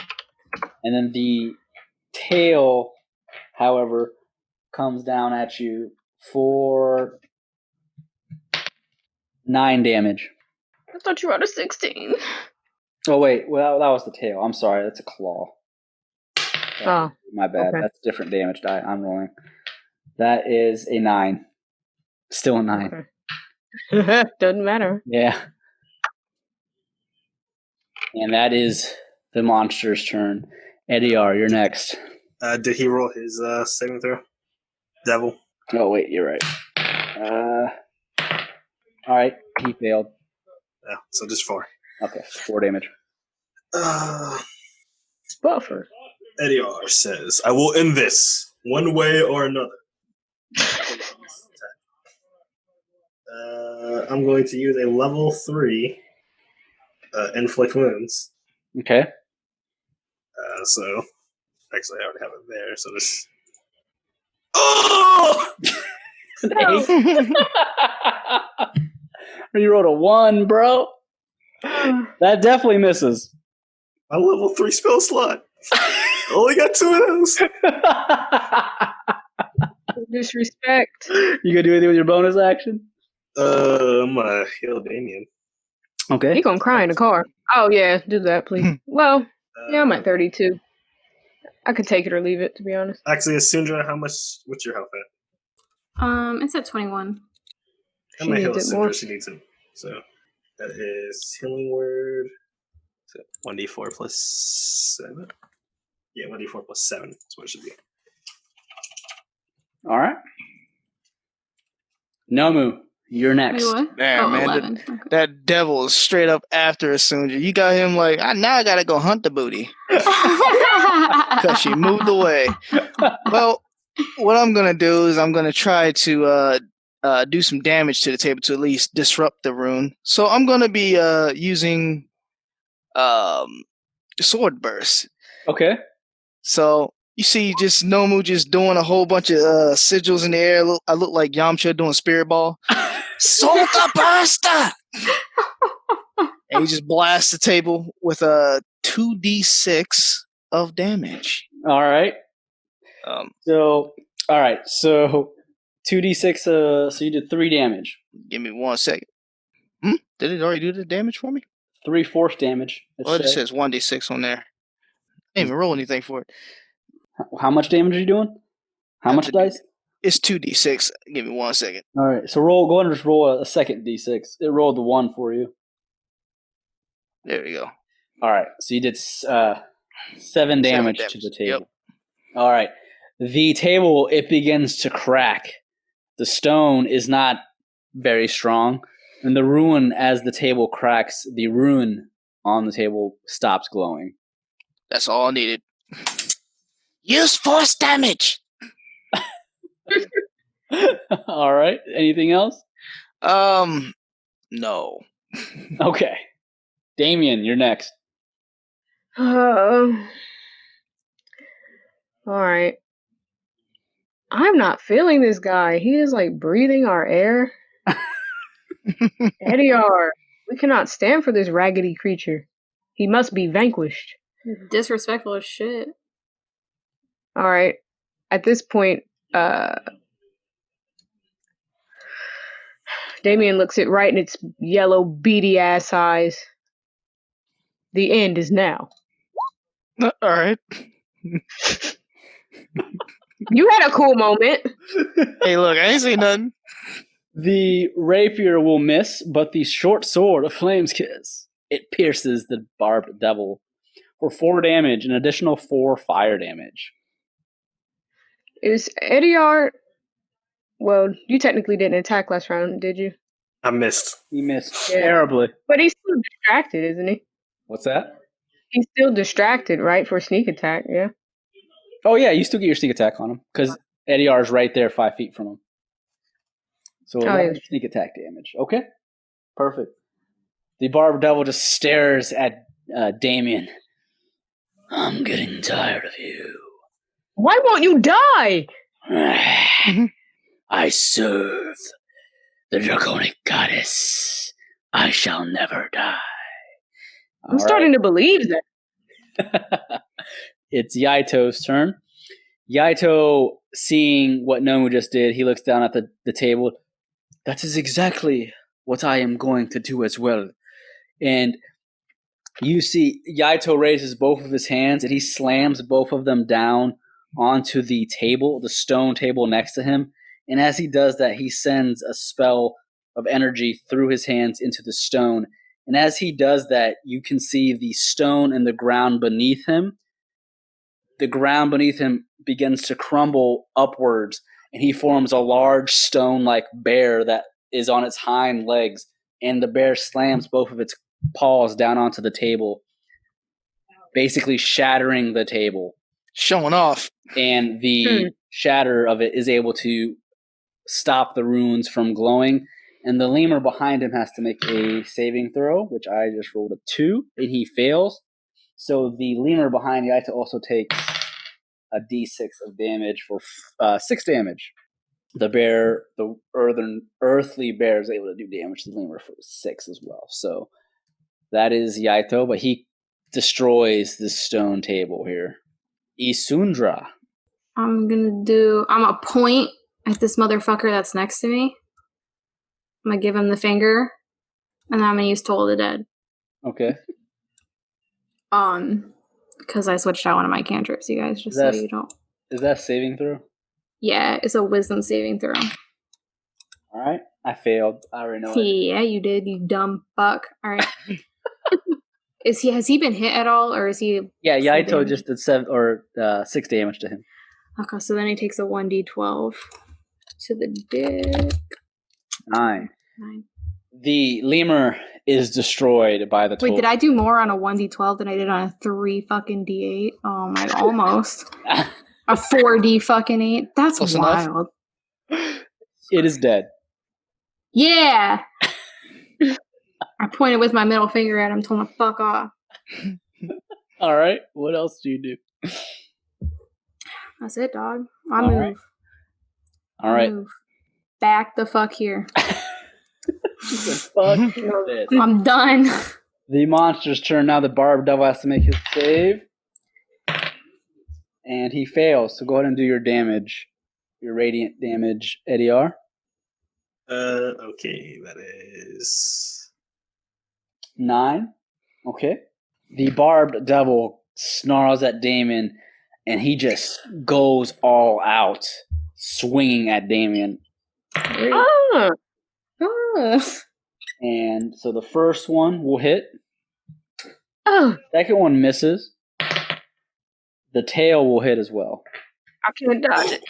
Speaker 2: And then the tail, however, comes down at you for 9 damage.
Speaker 6: I thought you were at a 16.
Speaker 2: Oh, wait. Well, that was the tail. I'm sorry. That's a claw.
Speaker 6: Oh.
Speaker 2: My bad.
Speaker 6: Okay.
Speaker 2: That's different damage die I'm rolling. That is a 9. Still a 9.
Speaker 6: Okay. Doesn't matter.
Speaker 2: Yeah. And that is the monster's turn. Ediar, you're next.
Speaker 5: Did he roll his saving throw? Devil.
Speaker 2: Oh, wait. You're right. All right. He failed.
Speaker 5: Yeah, so just 4.
Speaker 2: Okay. 4 damage.
Speaker 6: Buffer.
Speaker 5: Ediar says, I will end this one way or another. I'm going to use a level 3 inflict wounds.
Speaker 2: Okay.
Speaker 5: So, actually, I already have it there. So this. Oh!
Speaker 2: You rolled a 1, bro. That definitely misses.
Speaker 5: My level 3 spell slot. Only got 2 of those.
Speaker 6: Disrespect.
Speaker 2: You gonna do anything with your bonus action?
Speaker 5: I'm gonna heal Damien.
Speaker 2: Okay.
Speaker 6: He gonna cry in the car. Oh yeah, do that, please. Well, yeah, I'm at 32. I could take it or leave it, to be honest.
Speaker 5: Actually, Asundra, what's your health at?
Speaker 4: It's at 21.
Speaker 5: I'm gonna heal
Speaker 6: needs it more.
Speaker 5: Asundra. She needs it. So that is healing word. So 1d4 plus 7. Yeah, 1d4 plus 7. That's what it should be.
Speaker 2: All right. Nomu, you're next.
Speaker 4: Wait, what?
Speaker 3: Damn, man,
Speaker 4: 11. Okay.
Speaker 3: That devil is straight up after Asundra. You got him like, now I gotta go hunt the booty. Because she moved away. Well, what I'm going to do is I'm going to try to do some damage to the table to at least disrupt the rune. So I'm going to be using sword burst.
Speaker 2: Okay.
Speaker 3: So you see just Nomu just doing a whole bunch of sigils in the air. I look like Yamcha doing spirit ball. Solta bursta! And he just blasts the table with a 2d6 of damage.
Speaker 2: All right. So 2d6. So you did 3 damage.
Speaker 3: Give me 1 second. Did it already do the damage for me?
Speaker 2: 3 force damage.
Speaker 3: Well, it says 1d6 on there. I didn't even roll anything for it.
Speaker 2: How much damage are you doing? How much dice?
Speaker 3: It's 2d6. Give me 1 second.
Speaker 2: All right. So go ahead and just roll a second d6. It rolled the 1 for you.
Speaker 3: There we go.
Speaker 2: All right. So you did 7 damage to the table.
Speaker 3: Yep.
Speaker 2: All right. The table, it begins to crack. The stone is not very strong. And the ruin, as the table cracks, the ruin on the table stops glowing.
Speaker 3: That's all needed. Use force damage.
Speaker 2: All right. Anything else?
Speaker 3: No.
Speaker 2: Okay. Damien, you're next.
Speaker 6: All right. I'm not feeling this guy. He is like breathing our air. Ediar, we cannot stand for this raggedy creature. He must be vanquished.
Speaker 4: Disrespectful as shit.
Speaker 6: All right. At this point, Damien looks it right in its yellow, beady ass eyes. The end is now.
Speaker 3: All right.
Speaker 6: You had a cool moment.
Speaker 3: Hey, look, I ain't say nothing.
Speaker 2: The rapier will miss, but the short sword of Flame's Kiss, it pierces the barbed devil for 4 damage, an additional 4 fire damage.
Speaker 6: Is Ediar... Well, you technically didn't attack last round, did you?
Speaker 5: I missed.
Speaker 2: He missed
Speaker 6: Yeah.
Speaker 2: terribly.
Speaker 6: But he's still distracted, isn't he?
Speaker 2: What's that?
Speaker 6: He's still distracted, right, for sneak attack, yeah?
Speaker 2: Oh, yeah, you still get your sneak attack on him, because Ediar is right there 5 feet from him. So
Speaker 6: yeah.
Speaker 2: sneak attack damage. Okay, perfect. The barbed devil just stares at Damien. I'm getting tired of you.
Speaker 6: Why won't you die?
Speaker 2: I serve the draconic goddess. I shall never die.
Speaker 6: I'm starting to believe that.
Speaker 2: It's Yaito's turn. Yaito, seeing what Nomu just did, he looks down at the table. That is exactly what I am going to do as well. And you see Yaito raises both of his hands and he slams both of them down onto the table, the stone table next to him. And as he does that, he sends a spell of energy through his hands into the stone. And as he does that, you can see the stone and the ground beneath him. The ground beneath him begins to crumble upwards, and he forms a large stone-like bear that is on its hind legs, and the bear slams both of its paws down onto the table, basically shattering the table.
Speaker 3: Showing off.
Speaker 2: And the shatter of it is able to stop the runes from glowing, and the lemur behind him has to make a saving throw, which I just rolled a 2, and he fails. So the lemur behind Yaito also takes a d6 of damage for 6 damage. The bear, the earthly bear, is able to do damage to the lemur for 6 as well. So that is Yaito, but he destroys this stone table here. Isundra.
Speaker 4: I'm gonna point at this motherfucker that's next to me. I'm gonna give him the finger, and then I'm gonna use Toll of the Dead.
Speaker 2: Okay.
Speaker 4: Because I switched out one of my cantrips, you guys, just so you don't.
Speaker 2: Is that saving throw?
Speaker 4: Yeah, it's a wisdom saving throw.
Speaker 2: All right. I failed. I already know it.
Speaker 4: Yeah, you did, you dumb fuck. All right. Has he been hit at all, or is he?
Speaker 2: Yeah, Yaito just did 6 damage to him.
Speaker 4: Okay, so then he takes a 1d12 to the dick.
Speaker 2: 9. The lemur is destroyed by the toll.
Speaker 4: Wait, did I do more on a 1d12 than I did on a 3 fucking d8? Oh my, almost. A 4d fucking 8? That's
Speaker 3: Close
Speaker 4: wild.
Speaker 2: It is dead.
Speaker 4: Yeah! I pointed with my middle finger at him, told him to fuck off.
Speaker 2: All right. What else do you do?
Speaker 4: That's it, dog. I
Speaker 2: All
Speaker 4: move.
Speaker 2: right. All right.
Speaker 4: Move. Back the fuck here.
Speaker 2: Fuck this.
Speaker 4: I'm done.
Speaker 2: The monster's turn now. The barbed devil has to make his save. And he fails. So go ahead and do your damage. Your radiant damage, Ediar.
Speaker 5: Okay, that is
Speaker 2: 9. Okay. The barbed devil snarls at Damien, and he just goes all out, swinging at Damien.
Speaker 6: Ah!
Speaker 2: And so the first one will hit.
Speaker 6: Oh!
Speaker 2: Second one misses. The tail will hit as well.
Speaker 6: I can't dodge it.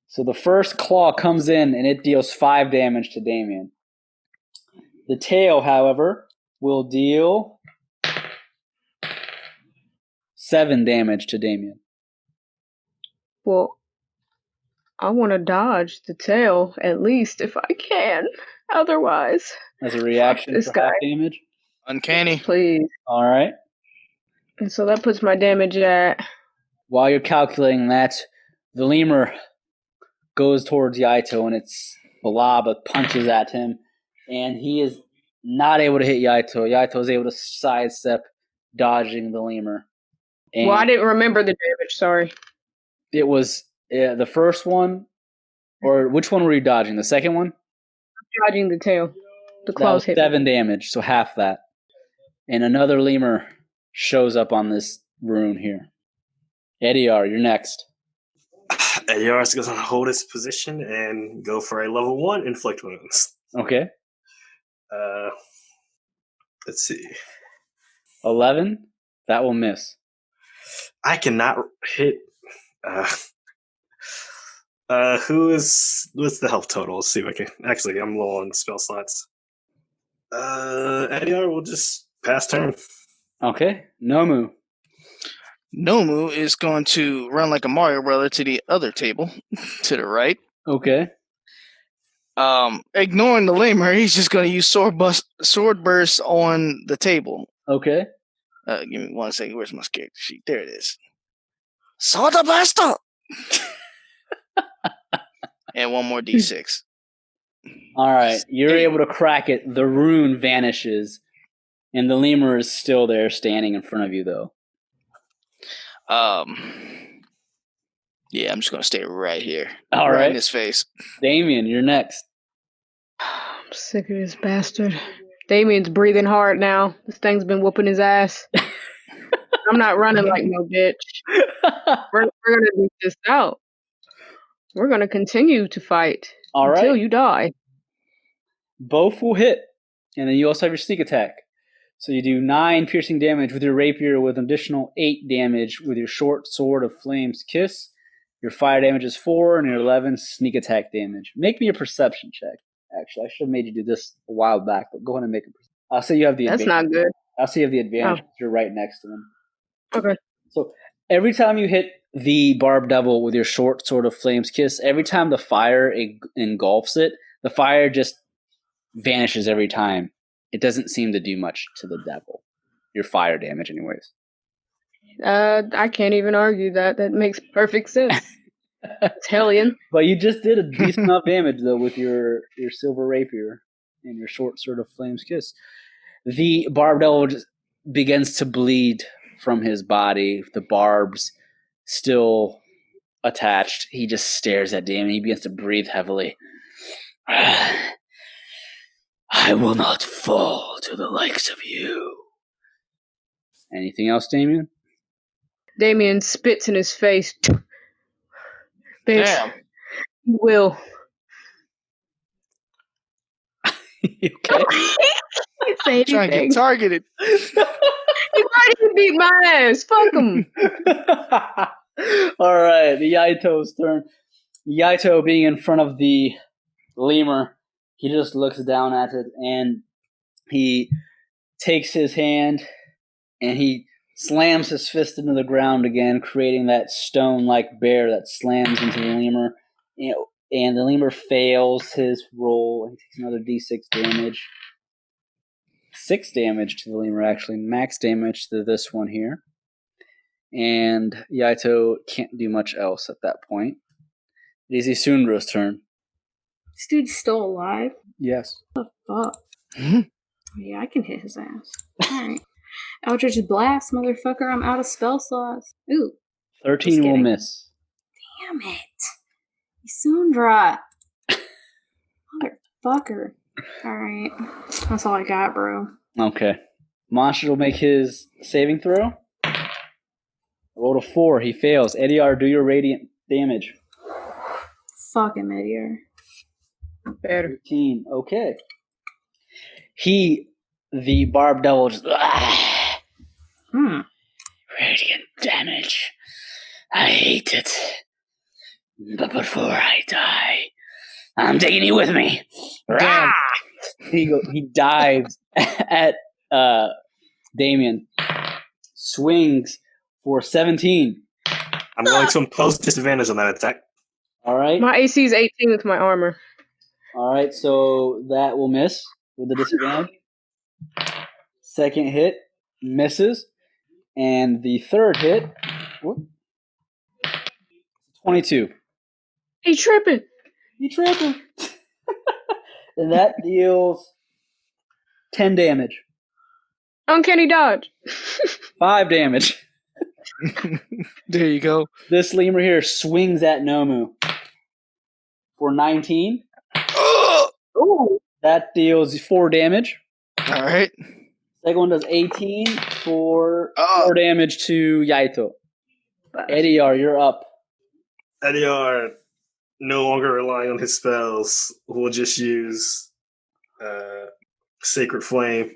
Speaker 2: So the first claw comes in and it deals 5 damage to Damien. The tail, however, will deal 7 damage to Damien.
Speaker 6: Well, I want to dodge the tail at least if I can. Otherwise,
Speaker 2: As a reaction
Speaker 6: this
Speaker 2: for
Speaker 6: guy.
Speaker 2: half damage.
Speaker 3: Uncanny.
Speaker 6: Please.
Speaker 2: All right.
Speaker 6: And so that puts my damage at.
Speaker 2: While you're calculating that, the lemur goes towards Yaito and its blob punches at him, and he is not able to hit Yaito. Yaito is able to sidestep, dodging the lemur. And
Speaker 6: Well, I didn't remember the damage. Sorry.
Speaker 2: it was the first one, or which one were you dodging? The second one?
Speaker 6: Dodging the tail. The
Speaker 2: That
Speaker 6: claws
Speaker 2: was
Speaker 6: hit
Speaker 2: 7 damage, so half that. And another lemur shows up on this rune here. Ediar, you're next.
Speaker 5: Ediar is going to hold his position and go for a level 1 inflict wounds.
Speaker 2: Okay.
Speaker 5: Let's see.
Speaker 2: 11. That will miss.
Speaker 5: I cannot hit. What's the health total? Let's see if I can. Actually, I'm low on spell slots. Ediar will just pass turn.
Speaker 2: Okay. Nomu.
Speaker 3: Nomu is going to run like a Mario brother to the other table, to the right.
Speaker 2: Okay.
Speaker 3: Ignoring the lemur, he's just going to use sword burst on the table.
Speaker 2: Okay.
Speaker 3: Give me 1 second. Where's my character sheet? There it is. Sword burster. And 1 more d6.
Speaker 2: All right. You're able to crack it. The rune vanishes, and the lemur is still there standing in front of you, though.
Speaker 3: Yeah, I'm just going to stay right here.
Speaker 2: All
Speaker 3: right
Speaker 2: right.
Speaker 3: in his face.
Speaker 2: Damien, you're next.
Speaker 6: I'm sick of this bastard. Damien's breathing hard now. This thing's been whooping his ass. I'm not running like no bitch. We're gonna do this out. We're gonna continue to fight
Speaker 2: All
Speaker 6: until
Speaker 2: right.
Speaker 6: you die.
Speaker 2: Both will hit, and then you also have your sneak attack. So you do 9 piercing damage with your rapier, with an additional 8 damage with your short sword of flames kiss. Your fire damage is 4, and your 11 sneak attack damage. Make me a perception check. Actually, I should have made you do this a while back, but go ahead and make a perception. I'll say you have the
Speaker 6: That's
Speaker 2: advantage.
Speaker 6: not good.
Speaker 2: I'll say you have the advantage.
Speaker 6: Oh.
Speaker 2: You're right next to them.
Speaker 6: Okay.
Speaker 2: So every time you hit the barbed devil with your short sword of flames kiss, every time the fire engulfs it, the fire just vanishes every time. It doesn't seem to do much to the devil. Your fire damage, anyways.
Speaker 6: I can't even argue that. That makes perfect sense. It's Hellion.
Speaker 2: But you just did a decent enough damage, though, with your silver rapier and your short sword of flames kiss. The barbed devil just begins to bleed from his body, the barbs still attached. He just stares at Damien. He begins to breathe heavily. I will not fall to the likes of you. Anything else, Damien?
Speaker 6: Damien spits in his face. Bitch,
Speaker 3: Damn.
Speaker 6: you will.
Speaker 2: Okay.
Speaker 6: Can't say
Speaker 3: Trying to
Speaker 6: anything.
Speaker 3: get targeted.
Speaker 6: He already beat my ass. Fuck him.
Speaker 2: All right, the Yaito's turn. Yaito, being in front of the lemur, he just looks down at it and he takes his hand and he slams his fist into the ground again, creating that stone-like bear that slams into the lemur. And the lemur fails his roll. He takes another d6 damage. 6 damage to the lemur, actually. Max damage to this one here. And Yaito can't do much else at that point. It is Isundra's turn.
Speaker 4: This dude's still alive?
Speaker 2: Yes.
Speaker 4: What the fuck? Yeah, I can hit his ass. Alright. Eldritch Blast, motherfucker. I'm out of spell slots. Ooh.
Speaker 2: 13 will
Speaker 4: kidding.
Speaker 2: miss.
Speaker 4: Damn it. Isundra. Motherfucker. Alright. That's all I got, bro.
Speaker 2: Okay. Monster will make his saving throw. Rolled a 4. He fails. Ediar, do your radiant damage.
Speaker 4: Fuck him, Ediar.
Speaker 6: Better.
Speaker 2: 13. Okay. The barbed devil just... Radiant damage. I hate it. But before I die, I'm taking you with me.
Speaker 3: Damn.
Speaker 2: He dives at Damien, swings for 17.
Speaker 5: I'm going to impose disadvantage on that attack.
Speaker 2: All right.
Speaker 6: My AC is 18 with my armor.
Speaker 2: All right, so that will miss with the disadvantage. Second hit misses. And the third hit, 22.
Speaker 6: He tripping.
Speaker 2: He tripping. And that deals 10 damage.
Speaker 6: Uncanny dodge.
Speaker 2: 5 damage.
Speaker 3: There you go.
Speaker 2: This lemur here swings at Nomu for 19.
Speaker 6: Ooh.
Speaker 2: That deals 4 damage.
Speaker 3: All right.
Speaker 2: Second one does 18 for 4 damage to Yaito. Ediar, you're up.
Speaker 5: Ediar, no longer relying on his spells, will just use Sacred Flame,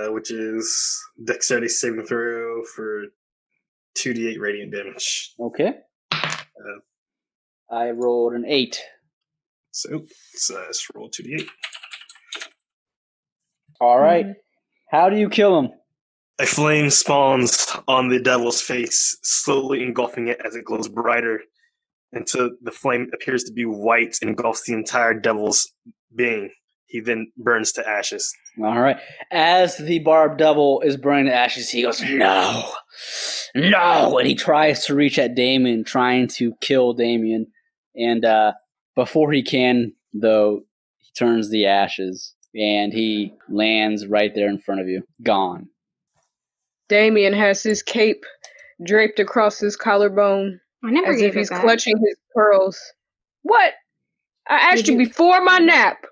Speaker 5: which is Dexterity saving throw for 2d8 radiant damage.
Speaker 2: Okay. I rolled an 8.
Speaker 5: So let's roll 2d8.
Speaker 2: All right. How do you kill him?
Speaker 5: A flame spawns on the devil's face, slowly engulfing it as it glows brighter until the flame appears to be white and engulfs the entire devil's being. He then burns to ashes.
Speaker 2: All right. As the barbed devil is burning to ashes, he goes, no. And he tries to reach at Damien, trying to kill Damien. And before he can, though, he turns the ashes, and he lands right there in front of you, gone.
Speaker 6: Damien has his cape draped across his collarbone
Speaker 4: I never
Speaker 6: as
Speaker 4: gave
Speaker 6: if he's
Speaker 4: it back.
Speaker 6: clutching his pearls. What? I asked you before my nap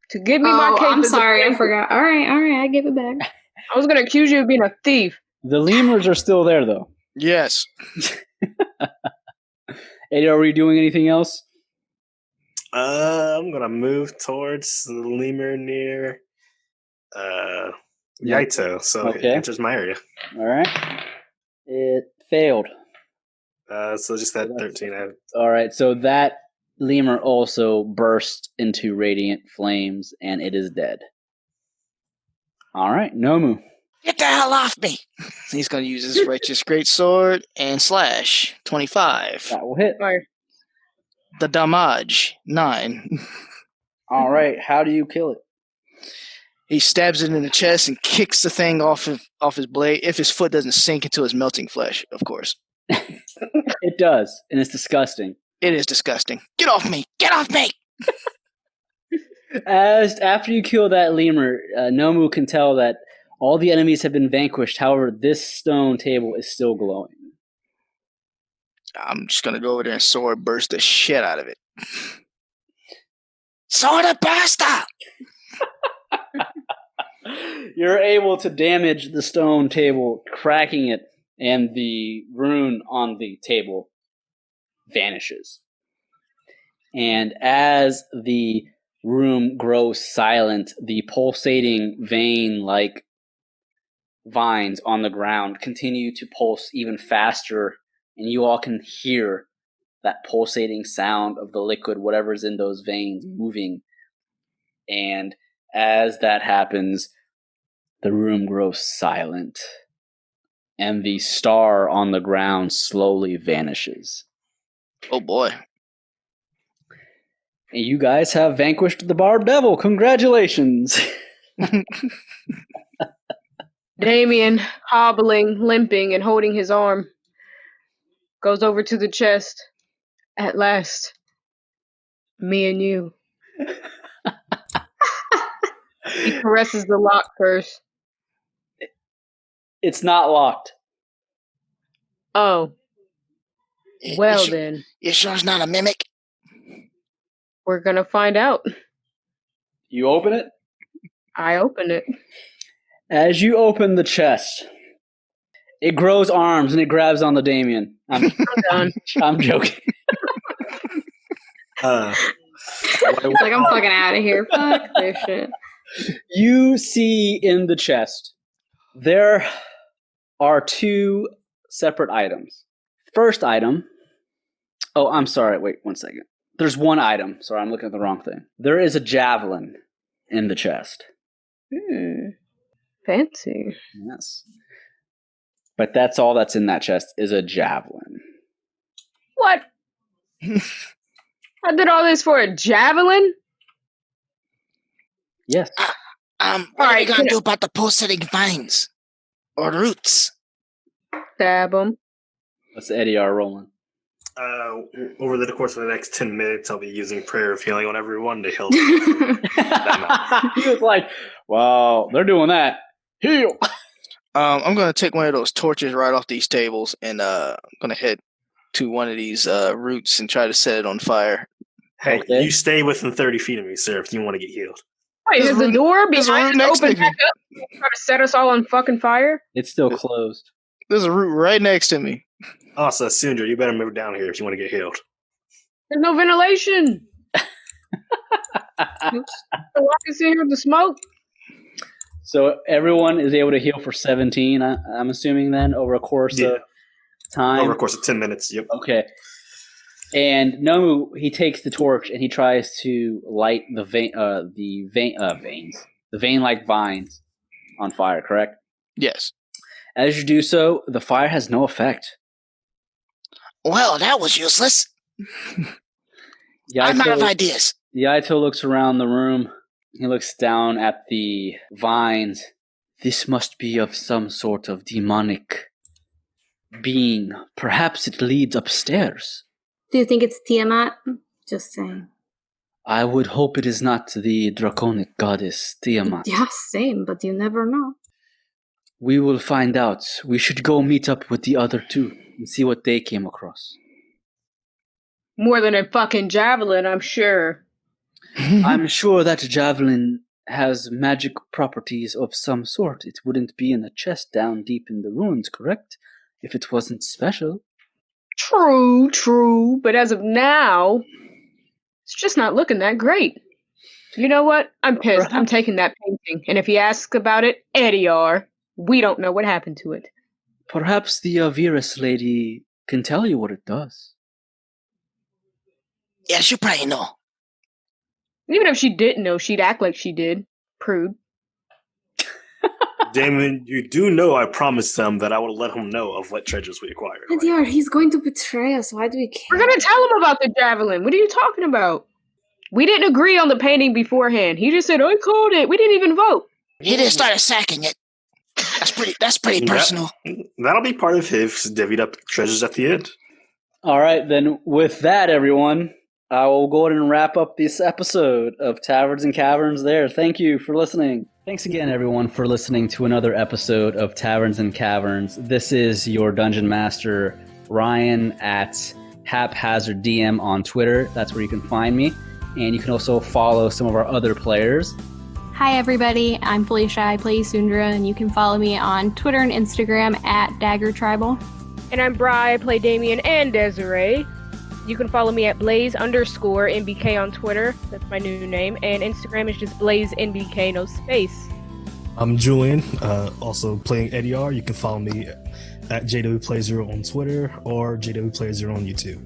Speaker 6: to give me my cape.
Speaker 4: I'm
Speaker 6: as a
Speaker 4: sorry, I
Speaker 6: present.
Speaker 4: forgot. All right, I give it back.
Speaker 6: I was going to accuse you of being a thief.
Speaker 2: The lemurs are still there, though.
Speaker 3: Yes.
Speaker 2: Eddie, are we doing anything else?
Speaker 5: I'm gonna move towards the lemur near Yaito, so it
Speaker 2: Okay.
Speaker 5: enters my area.
Speaker 2: All right. It failed.
Speaker 5: So just that 13.
Speaker 2: All right, so that lemur also burst into radiant flames, and it is dead. All right, Nomu.
Speaker 3: Get the hell off me! He's going to use his righteous greatsword and slash. 25.
Speaker 2: That will hit.
Speaker 6: Fire.
Speaker 3: The damage. 9.
Speaker 2: All right, how do you kill it?
Speaker 3: He stabs it in the chest and kicks the thing off his blade. If his foot doesn't sink into his melting flesh, of course.
Speaker 2: It does, and it's disgusting.
Speaker 3: It is disgusting. Get off me! Get off me!
Speaker 2: After you kill that lemur, Nomu can tell that all the enemies have been vanquished. However, this stone table is still glowing.
Speaker 3: I'm just going to go over there and sword burst the shit out of it. Sword burster!
Speaker 2: You're able to damage the stone table, cracking it, and the rune on the table vanishes. And as the room grows silent, the pulsating vein-like vines on the ground continue to pulse even faster, and you all can hear that pulsating sound of the liquid, whatever's in those veins, moving. And as that happens, the room grows silent, and the star on the ground slowly vanishes.
Speaker 3: Oh boy.
Speaker 2: And you guys have vanquished the Barb Devil. Congratulations!
Speaker 6: Damien, hobbling, limping, and holding his arm, goes over to the chest. At last, me and you. He caresses the lock first.
Speaker 2: It's not locked.
Speaker 6: Oh, well then.
Speaker 3: You sure it's not a mimic?
Speaker 6: We're gonna find out.
Speaker 2: You open it.
Speaker 6: I open it.
Speaker 2: As you open the chest, it grows arms and it grabs on the Damien.
Speaker 6: I'm done.
Speaker 2: I'm joking.
Speaker 4: It's like, I'm fucking out of here. Fuck this shit.
Speaker 2: You see in the chest, there are 2 separate items. First item Oh, I'm sorry. Wait 1 second. There's one item. Sorry, I'm looking at the wrong thing. There is a javelin in the chest.
Speaker 6: Fancy.
Speaker 2: Yes. But that's all that's in that chest is a javelin.
Speaker 6: What? I did all this for a javelin?
Speaker 2: Yes.
Speaker 3: What are you gonna do about the pulsating vines or roots?
Speaker 6: Stab him.
Speaker 2: What's the ADR rolling?
Speaker 5: Over the course of the next 10 minutes, I'll be using Prayer of Healing on everyone to heal.
Speaker 2: He was like, wow, they're doing that. Heal.
Speaker 3: I'm gonna take one of those torches right off these tables, and I'm gonna head to one of these roots and try to set it on fire.
Speaker 5: Hey,
Speaker 2: Okay.
Speaker 5: you stay within 30 feet of me, sir, if you want to get healed.
Speaker 6: Wait,
Speaker 3: There's
Speaker 6: is
Speaker 3: a
Speaker 6: the
Speaker 3: root-
Speaker 6: door
Speaker 3: there's a
Speaker 6: behind
Speaker 3: root
Speaker 6: us
Speaker 3: next
Speaker 6: open
Speaker 3: to me.
Speaker 6: back up? Try to set us all on fucking fire?
Speaker 2: It's still closed.
Speaker 3: There's a root right next to me.
Speaker 5: Also, Sundra, you better move down here if you want to get healed.
Speaker 6: There's no ventilation.
Speaker 4: Oops.
Speaker 6: The rock is in here with the smoke.
Speaker 2: So everyone is able to heal for 17, I'm assuming then, over a course of time.
Speaker 5: Over a course of 10 minutes, yep.
Speaker 2: Okay. And Nomu, he takes the torch and he tries to light the vein-like vines on fire, correct?
Speaker 3: Yes.
Speaker 2: As you do so, the fire has no effect.
Speaker 3: Well, that was useless. I'm out of ideas.
Speaker 2: Yaito looks around the room. He looks down at the vines. This must be of some sort of demonic being. Perhaps it leads upstairs.
Speaker 4: Do you think it's Tiamat? Just saying.
Speaker 2: I would hope it is not the draconic goddess Tiamat.
Speaker 4: Yeah, same, but you never know.
Speaker 2: We will find out. We should go meet up with the other two and see what they came across.
Speaker 6: More than a fucking javelin, I'm sure.
Speaker 2: I'm sure that javelin has magic properties of some sort. It wouldn't be in a chest down deep in the ruins, correct? If it wasn't special.
Speaker 6: True. But as of now, it's just not looking that great. You know what? I'm pissed. I'm taking that painting. And if he asks about it, ADR, we don't know what happened to it.
Speaker 2: Perhaps the Virus lady can tell you what it does.
Speaker 3: Yeah, she probably know.
Speaker 6: Even if she didn't know, she'd act like she did. Prude.
Speaker 5: Damon, you do know I promised them that I would let him know of what treasures we acquired. right?
Speaker 4: Adyar, he's going to betray us. Why do we care?
Speaker 6: We're gonna tell him about the javelin. What are you talking about? We didn't agree on the painting beforehand. He just said, I called it. We didn't even vote.
Speaker 3: He didn't start sacking it. That's pretty personal.
Speaker 5: That'll be part of his divvied up treasures at the end.
Speaker 2: All right, then with that, everyone, I will go ahead and wrap up this episode of Taverns and Caverns there. Thank you for listening. Thanks again, everyone, for listening to another episode of Taverns and Caverns. This is your Dungeon Master, Ryan, at Haphazard DM on Twitter. That's where you can find me. And you can also follow some of our other players.
Speaker 4: Hi, everybody. I'm Felicia. I play Sundra, and you can follow me on Twitter and Instagram at Dagger Tribal.
Speaker 6: And I'm Bri. I play Damien and Desiree. You can follow me at Blaze_NBK on Twitter. That's my new name. And Instagram is just BlazeNBK, no space.
Speaker 7: I'm Julian, also playing Eddie R. You can follow me at JWPlay0 on Twitter or JWPlay0 on YouTube.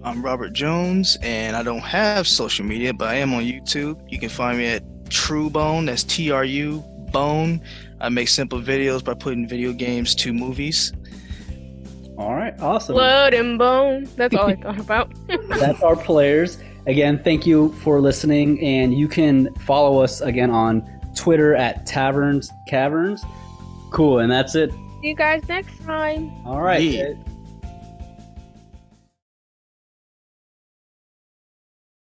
Speaker 3: I'm Robert Jones, and I don't have social media, but I am on YouTube. You can find me at TrueBone, that's TRU Bone. I make simple videos by putting video games to movies.
Speaker 2: All right, awesome.
Speaker 6: Blood and bone. That's all I thought about.
Speaker 2: That's our players. Again, thank you for listening, and you can follow us again on Twitter at Taverns Caverns. Cool, and that's it.
Speaker 6: See you guys next time.
Speaker 2: All right.
Speaker 3: Yeah.